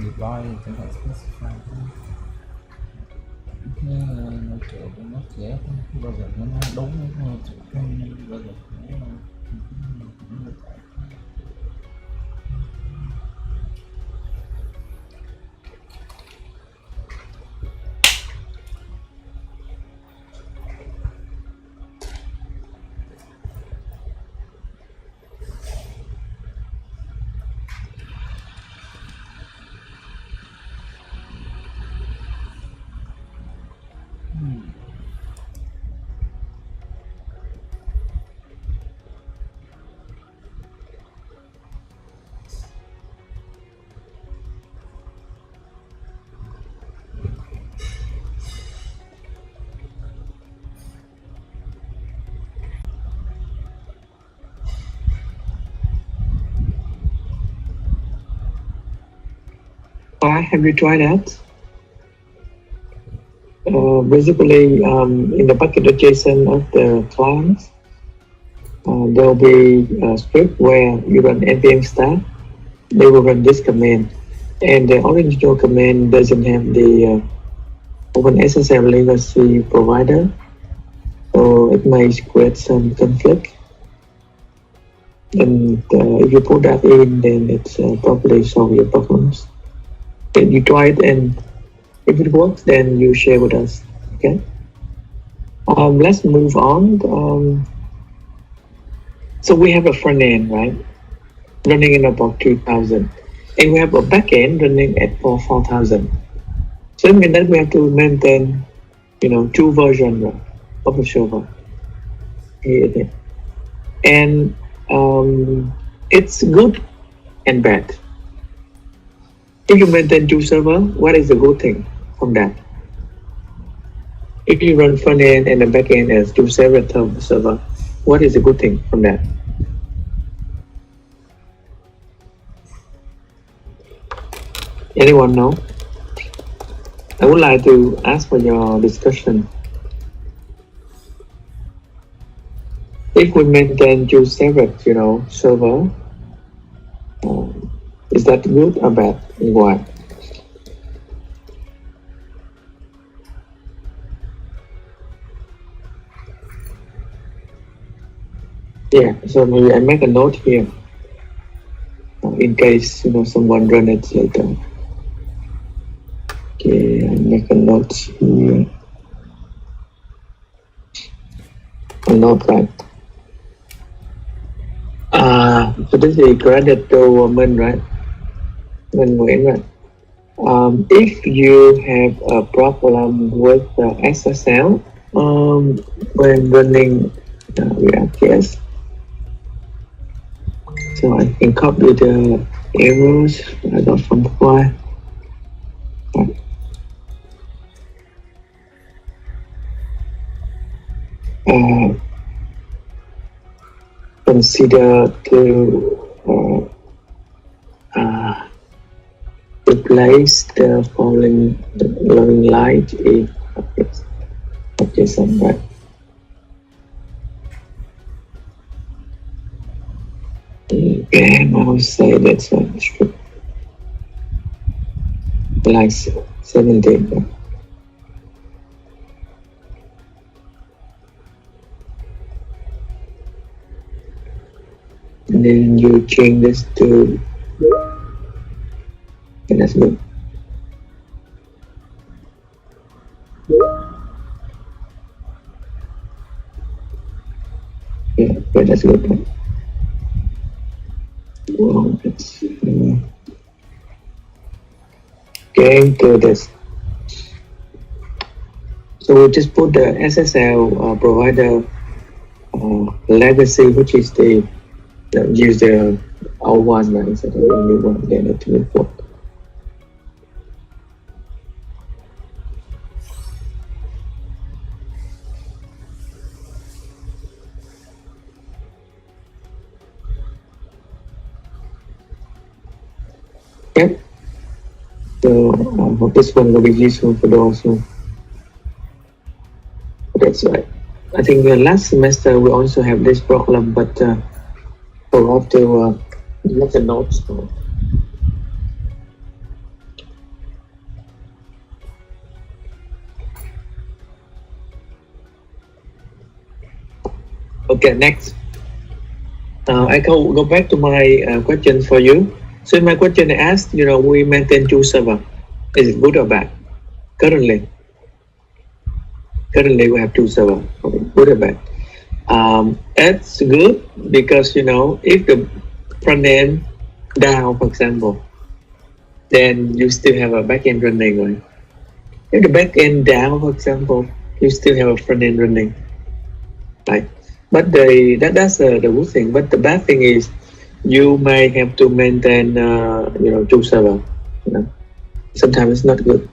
Deploy thì chẳng phải specify nó kiểu nó dễ không bao giờ nó đúng không bao giờ Have you tried that? Basically, in the bucket adjacent of the clients, there will be a script where you run npm start. They will run this command, and the original command doesn't have the OpenSSL legacy provider, so it may create some conflict. And if you put that in, then it's probably solve your problems. Then you try it, and if it works, then you share with us. Okay. Let's move on. So we have a front end, right, running in about 3,000, and we have a back end running at 4,000. So it means that we have to maintain, two versions of the server. And it's good and bad. If you maintain two servers, what is the good thing from that? If you run front end and the back end as two separate servers, what is the good thing from that? Anyone know? I would like to ask for your discussion. If we maintain two separate, server, that good or bad? And why? Yeah, so maybe I make a note here in case someone run it later. Okay, I make a note here. A note right. So this is credit to Minh, right? Minh Nguyễn, right? If you have a problem with SSL when running React.js, so I can copy the errors I got from the file. Consider to replace the following light if JSON, right? Okay, I will say that's a strip like 17. Right? And then you change this to, okay, that's good. Yeah, that's good. Well, let's okay, to this. So we just put the SSL provider legacy, which is the use the old one, right? Instead of the new one, then it will work. Okay. So I hope this one will be useful for those who. That's right. I think last semester we also have this problem, but forgot to make the notes. Okay, next. I go back to my question for you. So in my question I asked, we maintain 2 servers. Is it good or bad? Currently we have 2 servers. Okay, good or bad? It's good because if the front end down, for example, then you still have a back end running, right? If the back end down, for example, you still have a front end running, right? But that's the good thing. But the bad thing is you may have to maintain 2 servers. Sometimes it's not good.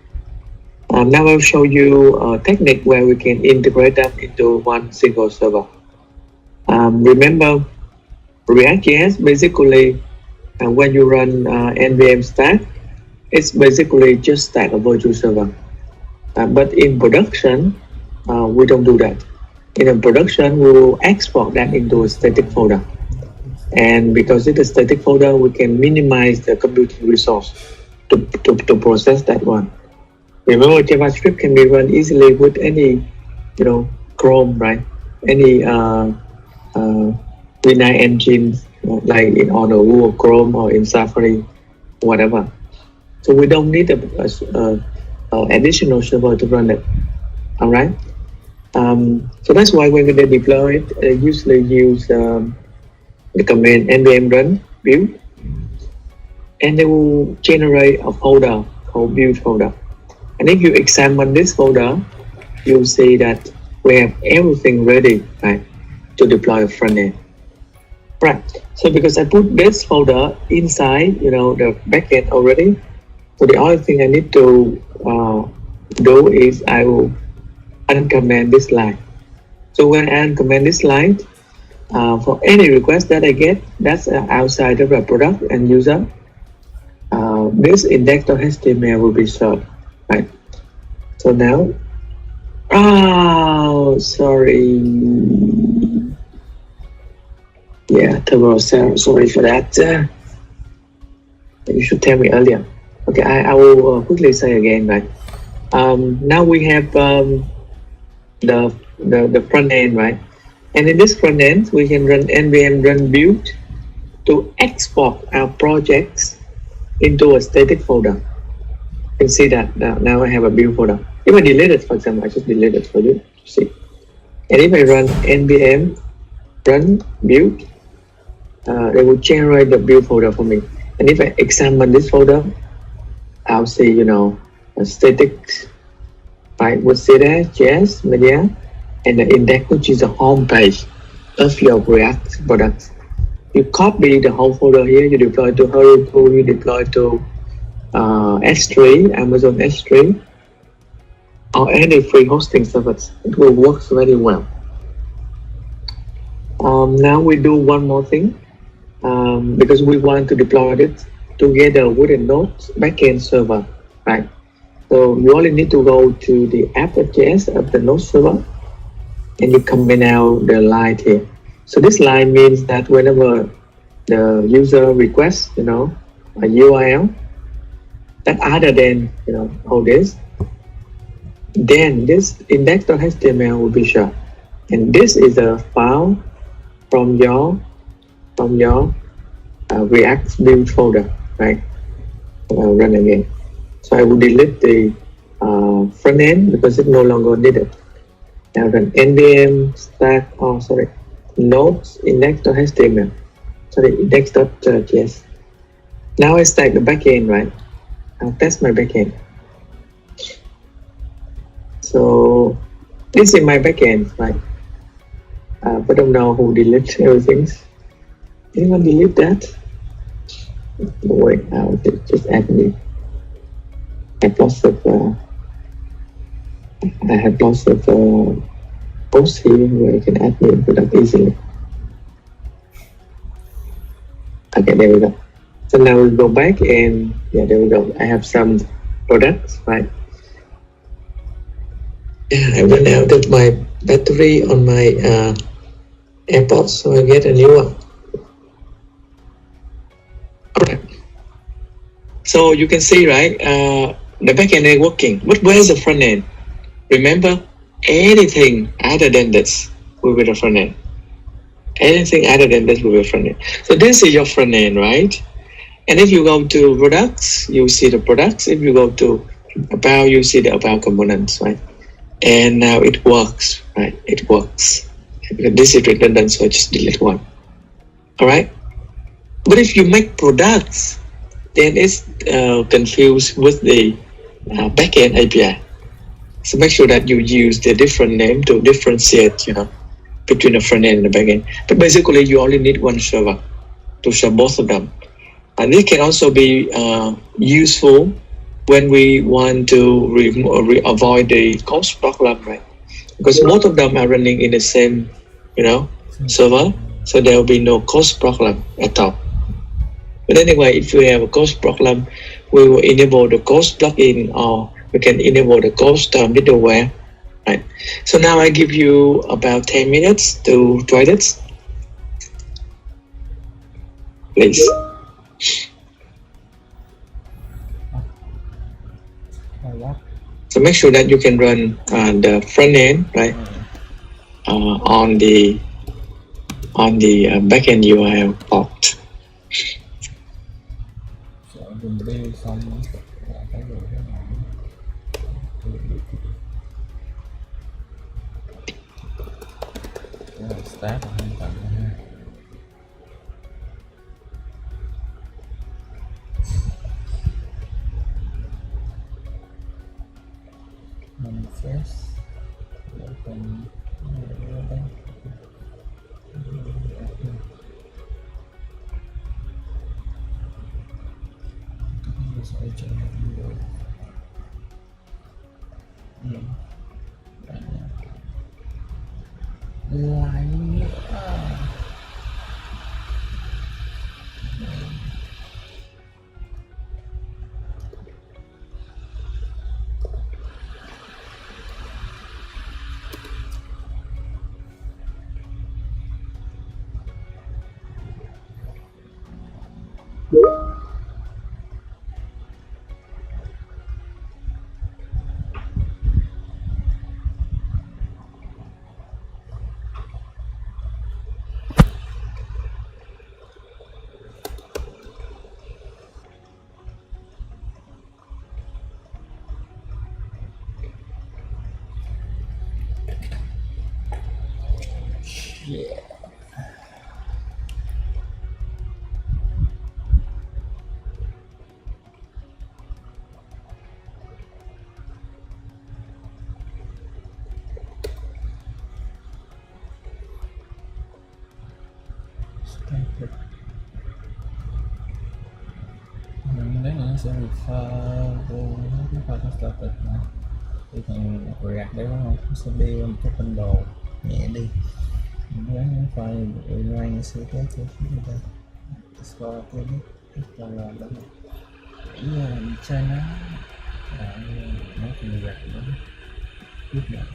Now I'll show you a technique where we can integrate them into one single server. Remember, React.js basically, when you run npm stack, it's basically just stack a virtual server. But in production, we don't do that. In a production, we will export that into a static folder. And because it's a static folder, we can minimize the computing resource to process that one. Remember, JavaScript can be run easily with any, Chrome, right? Any V9 engine, like on a Google Chrome or in Safari, whatever. So we don't need a additional server to run it. All right. So that's why when they deploy it, they usually use the command npm run build, and they will generate a folder called build folder. And if you examine this folder, you'll see that we have everything ready, right, to deploy a front end. Right. So because I put this folder inside, the backend already, so the only thing I need to do is I will uncomment this line. So when I uncomment this line, for any request that I get, that's outside of the product and user, this index.html will be served, right? So now, sorry. Yeah, sorry for that. You should tell me earlier. Okay, I will quickly say again, right? Now we have the front end, right? And in this front end, we can run npm run build to export our projects into a static folder. You can see that now I have a build folder. If I delete it, for example, I just delete it for you to see. And if I run npm run build, it will generate the build folder for me. And if I examine this folder, I'll see, you know, a static, right, with CSS, JS, media, and the index, which is the home page of your React product. You copy the whole folder here, you deploy to Heroku, you deploy to S3, Amazon S3, or any free hosting service. It will work very well. Now we do one more thing, because we want to deploy it together with a Node backend server, right? So you only need to go to the app.js of the Node server, and you comment out the line here. So this line means that whenever the user requests, you know, a URL that other than, you know, all this, then this index.html will be shown. And this is a file from your React build folder, right? I'll run again. So I will delete the front end because it's no longer needed. Now run npm stack, nodes index.html, index.js. Now I stack the backend, right? I'll test my backend. So this is my backend, right? But I don't know who deleted everything. Anyone delete that? Wait, I'll just add me. I have lots of posts here where you can add me and put up easily. Okay, there we go. So now we go back and yeah, there we go. I have some products, right? Yeah, I ran out of my battery on my AirPods, so I get a new one. Alright. So you can see, right, the backend is working, but where's the front end? Remember, anything other than this will be the front end. Anything other than this will be front end. So this is your front end, right? And if you go to products, you see the products. If you go to about, you see the about components, right? And now it works, right? It works. Because this is redundant, so I just delete one. All right. But if you make products, then it's confused with the backend API. So make sure that you use the different name to differentiate, you know, between the front end and the backend. But basically, you only need one server to serve both of them. And this can also be useful when we want to avoid the cost problem, right? Because most of them are running in the same, you know, server, so there will be no cost problem at all. But anyway, if we have a cost problem, we will enable the cost plugin, or we can enable the cost middleware, right? So now I give you about 10 minutes to try this, please. So make sure that you can run the front end, right, on the backend URL port. Manifest, open, started. Đấy là nó sẽ refer vô cái file có started này. Thì phần React đấy đúng không? Nó sẽ build một cái bundle nhẹ đi. Mình gắn cái file run CSS cho phía đây. Export cái là làm đó. Để mình chơi nó phần React đó. Tiếp nhận.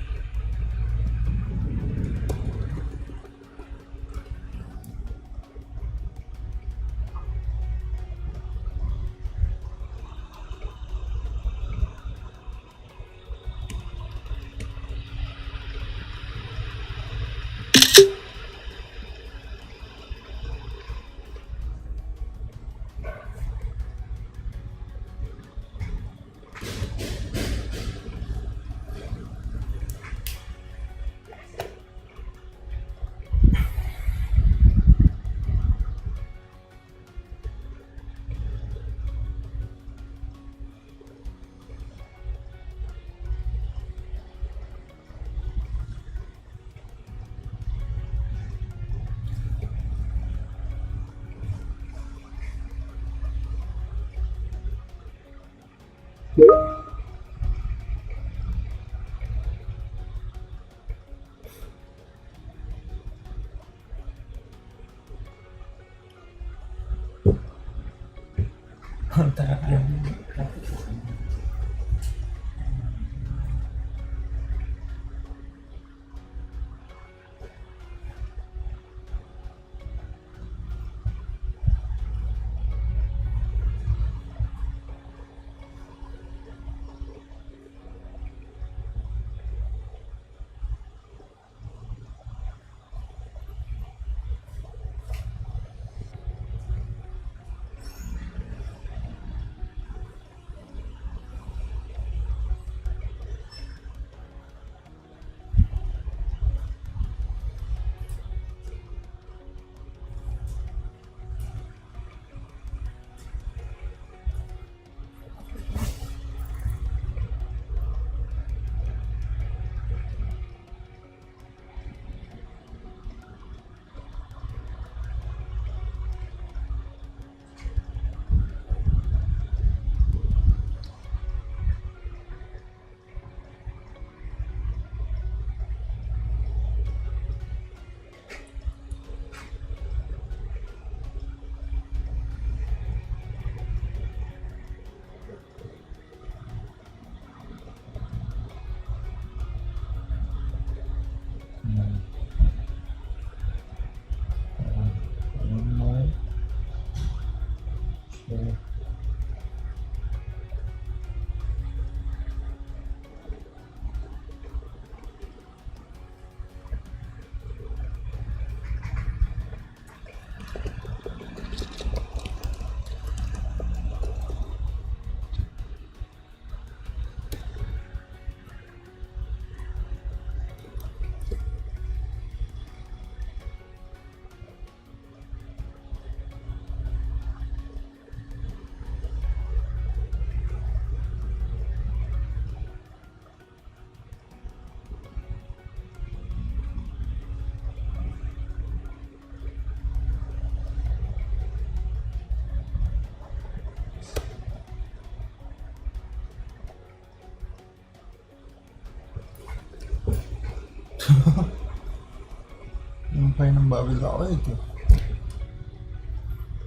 Mới phay number bị lỗi rồi kìa.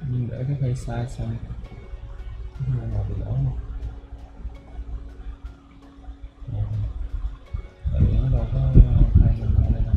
Mình để cái phay sai xong number bị lỗi luôn. Tại vì nó đâu có phay number đây đâu.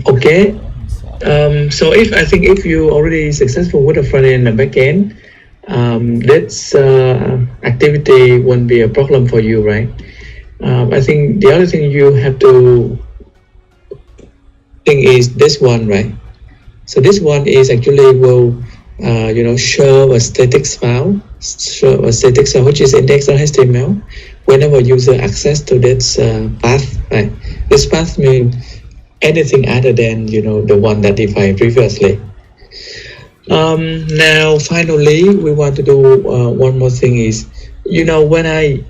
Okay. So if you already successful with the front end and back end, this activity won't be a problem for you, right? I think the other thing you have to think is this one, right? So this one is actually will show a static file, which is index.html whenever user access to this path, right? This path means anything other than the one that defined previously. Now finally we want to do one more thing is when I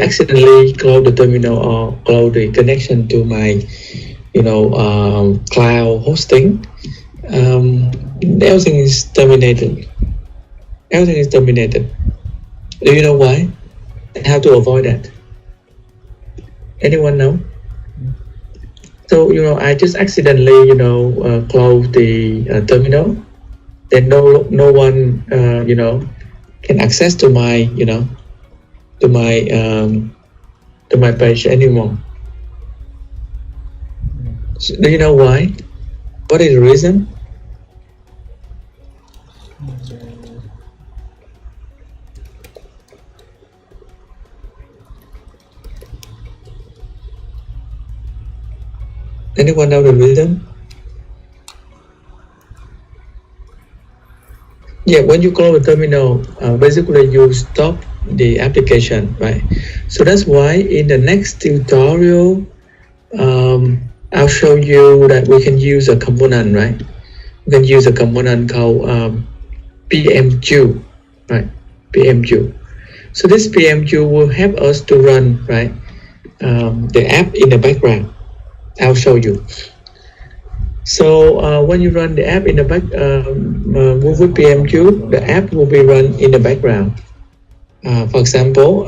accidentally close the terminal or close the connection to my cloud hosting, everything is terminated. Everything is terminated. Do you know why? And how to avoid that? Anyone know? So I just accidentally close the terminal. Then no one can access to my to my page anymore. So do you know why? What is the reason? Anyone know the reason? Yeah, when you close the terminal, basically you stop the application, right? So that's why in the next tutorial, I'll show you that we can use a component, right? We can use a component called PMQ, right? PMQ. So this PMQ will help us to run, right, the app in the background. I'll show you. So when you run the app in the back with PMQ, the app will be run in the background. For example,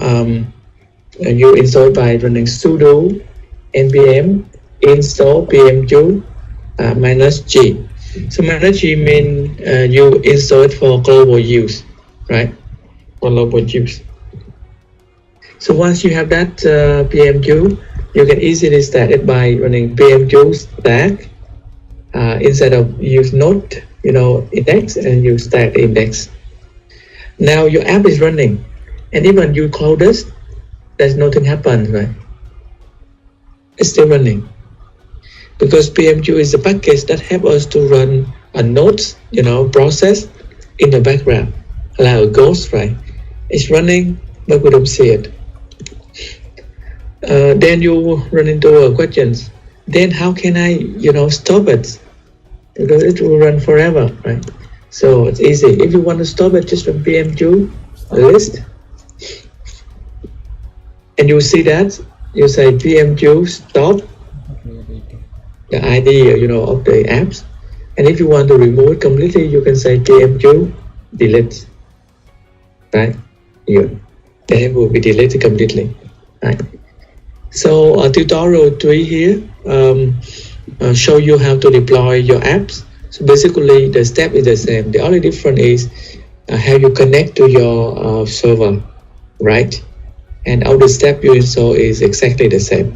you install by running sudo npm install PMQ -g. So -g means you install it for global use, right? For global use. So once you have that PMQ, you can easily start it by running PMQ stack instead of use node, index, and you stack the index. Now your app is running, and even you close this, there's nothing happens, right? It's still running because PMQ is a package that helps us to run a node, process in the background, like a ghost, right? It's running, but we don't see it. Then you run into questions. Then how can I, stop it? Because it will run forever, right? So it's easy. If you want to stop it, just run PMQ list, and you see that you say PMQ stop the ID, of the apps. And if you want to remove it completely, you can say PMQ delete, right? Here, then it will be deleted completely, right? So tutorial 3 here show you how to deploy your apps. So basically the step is the same. The only difference is how you connect to your server, right? And all the steps you install is exactly the same.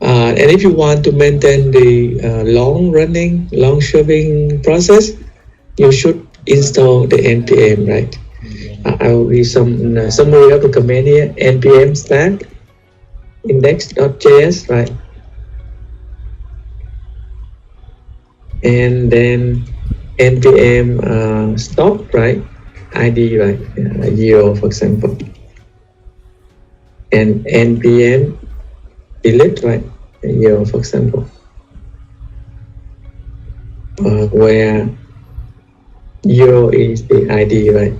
And if you want to maintain the long-running, long-serving process, you should install the npm, right? I will read some summary of the command here. Npm stack index.js, right? And then npm stop, right? ID, right? 0, for example. And npm delete, right? 0, for example. Where 0 is the ID, right?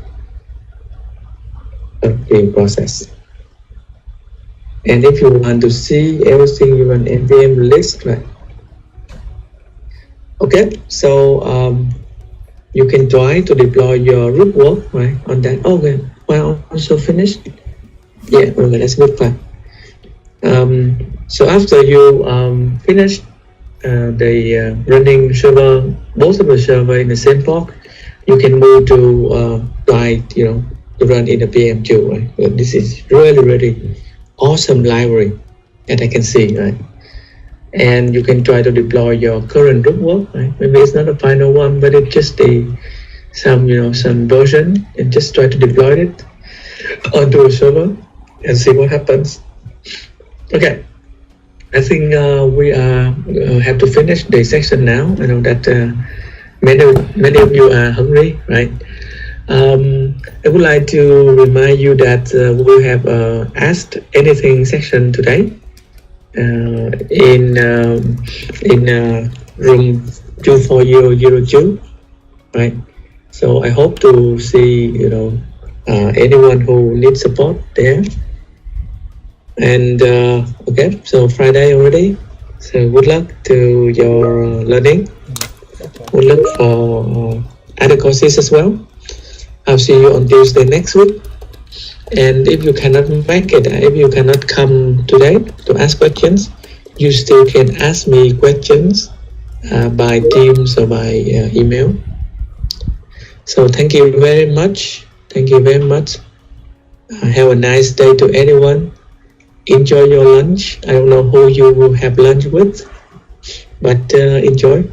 Of the process. And if you want to see everything, you run npm list, right? Okay, so you can try to deploy your root work, right, on that. Okay, well, also finished. Yeah, okay, that's good part. So after you finish the running server, both of the server in the same port, you can move to try, to run in the PMQ, right? But this is really, really awesome library that I can see, right? and you can try to deploy your current group work, right? Maybe it's not a final one, but it's just some version, and just try to deploy it onto a server and see what happens. Okay, I think we have to finish the section now. I know that many of you are hungry, right? I would like to remind you that we have asked anything section today in room 24002, right? So I hope to see anyone who needs support there. And okay, so Friday already. So good luck to your learning. Good luck for other courses as well. I'll see you on Tuesday next week. And if you cannot make it, if you cannot come today to ask questions, you still can ask me questions by Teams or by email. So thank you very much. Thank you very much. Have a nice day to anyone. Enjoy your lunch. I don't know who you will have lunch with, but enjoy.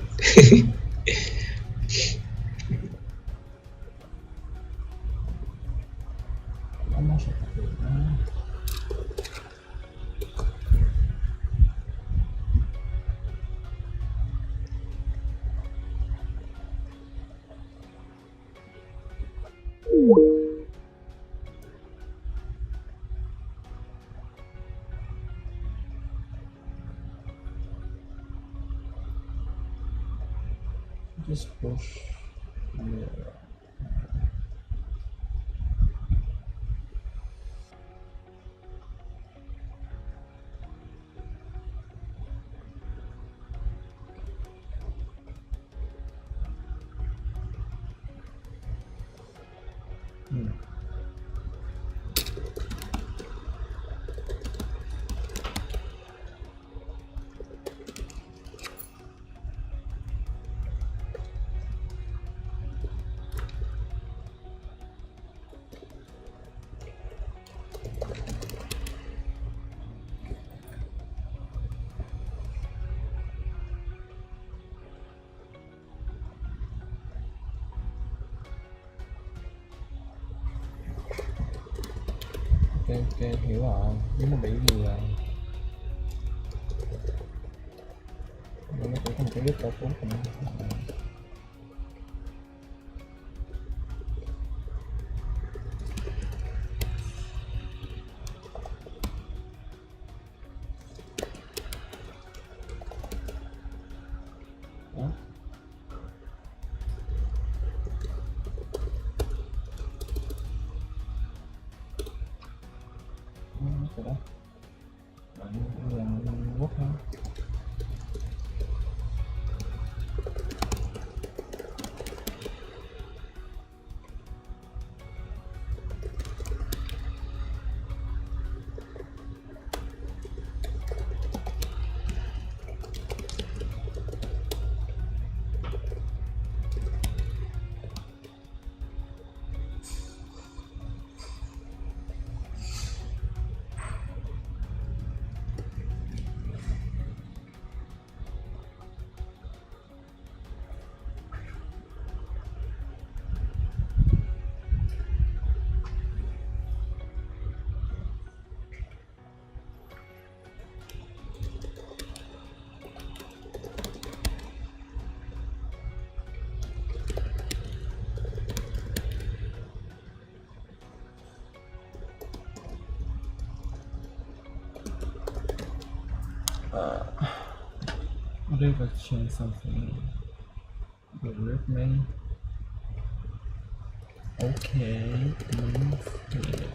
Just push. Yeah. Ok, hiểu rồi. Nếu nó bị gì là nó cũng có một cái đứt cao phốt của nó. Đó. Cái đó bạn làm quất thôi. Whatever, change something. With me. Okay, move here.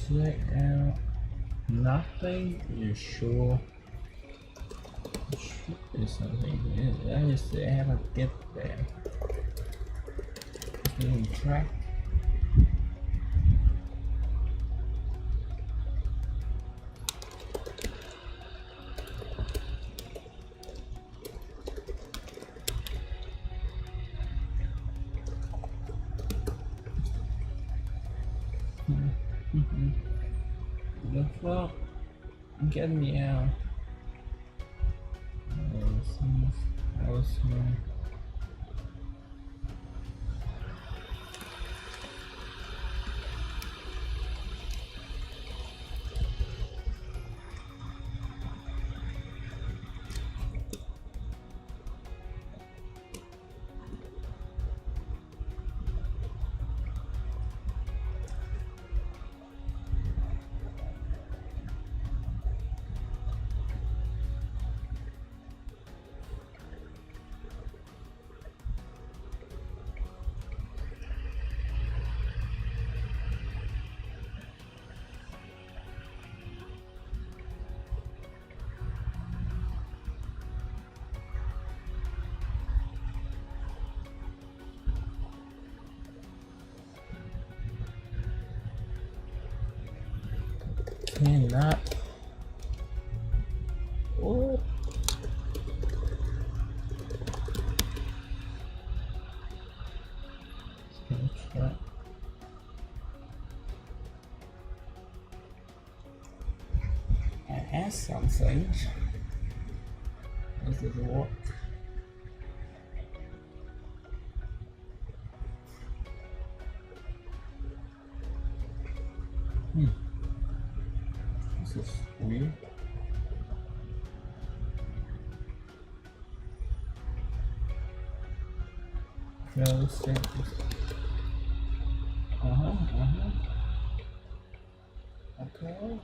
Check out nothing. You sure? Should be something here. I just have to get there. Getting track. The fuck? Get me out. Cannot. What? I have something. This is what? This is weird. No, okay.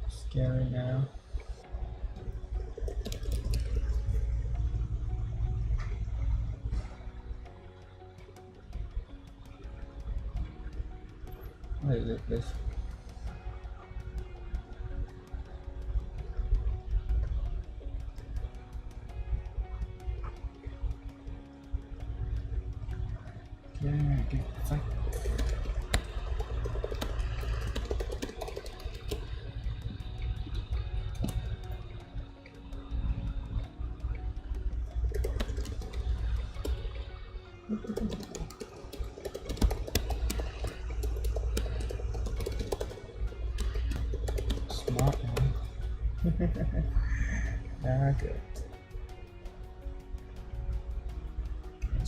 Scary now. What is it? This? Yeah, get fuck. Smart man. Yeah, good.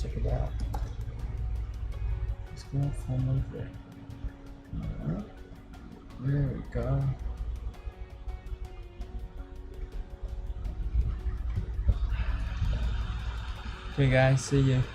Check it out. Let's go from over there. Alright. There we go. Okay guys, see you.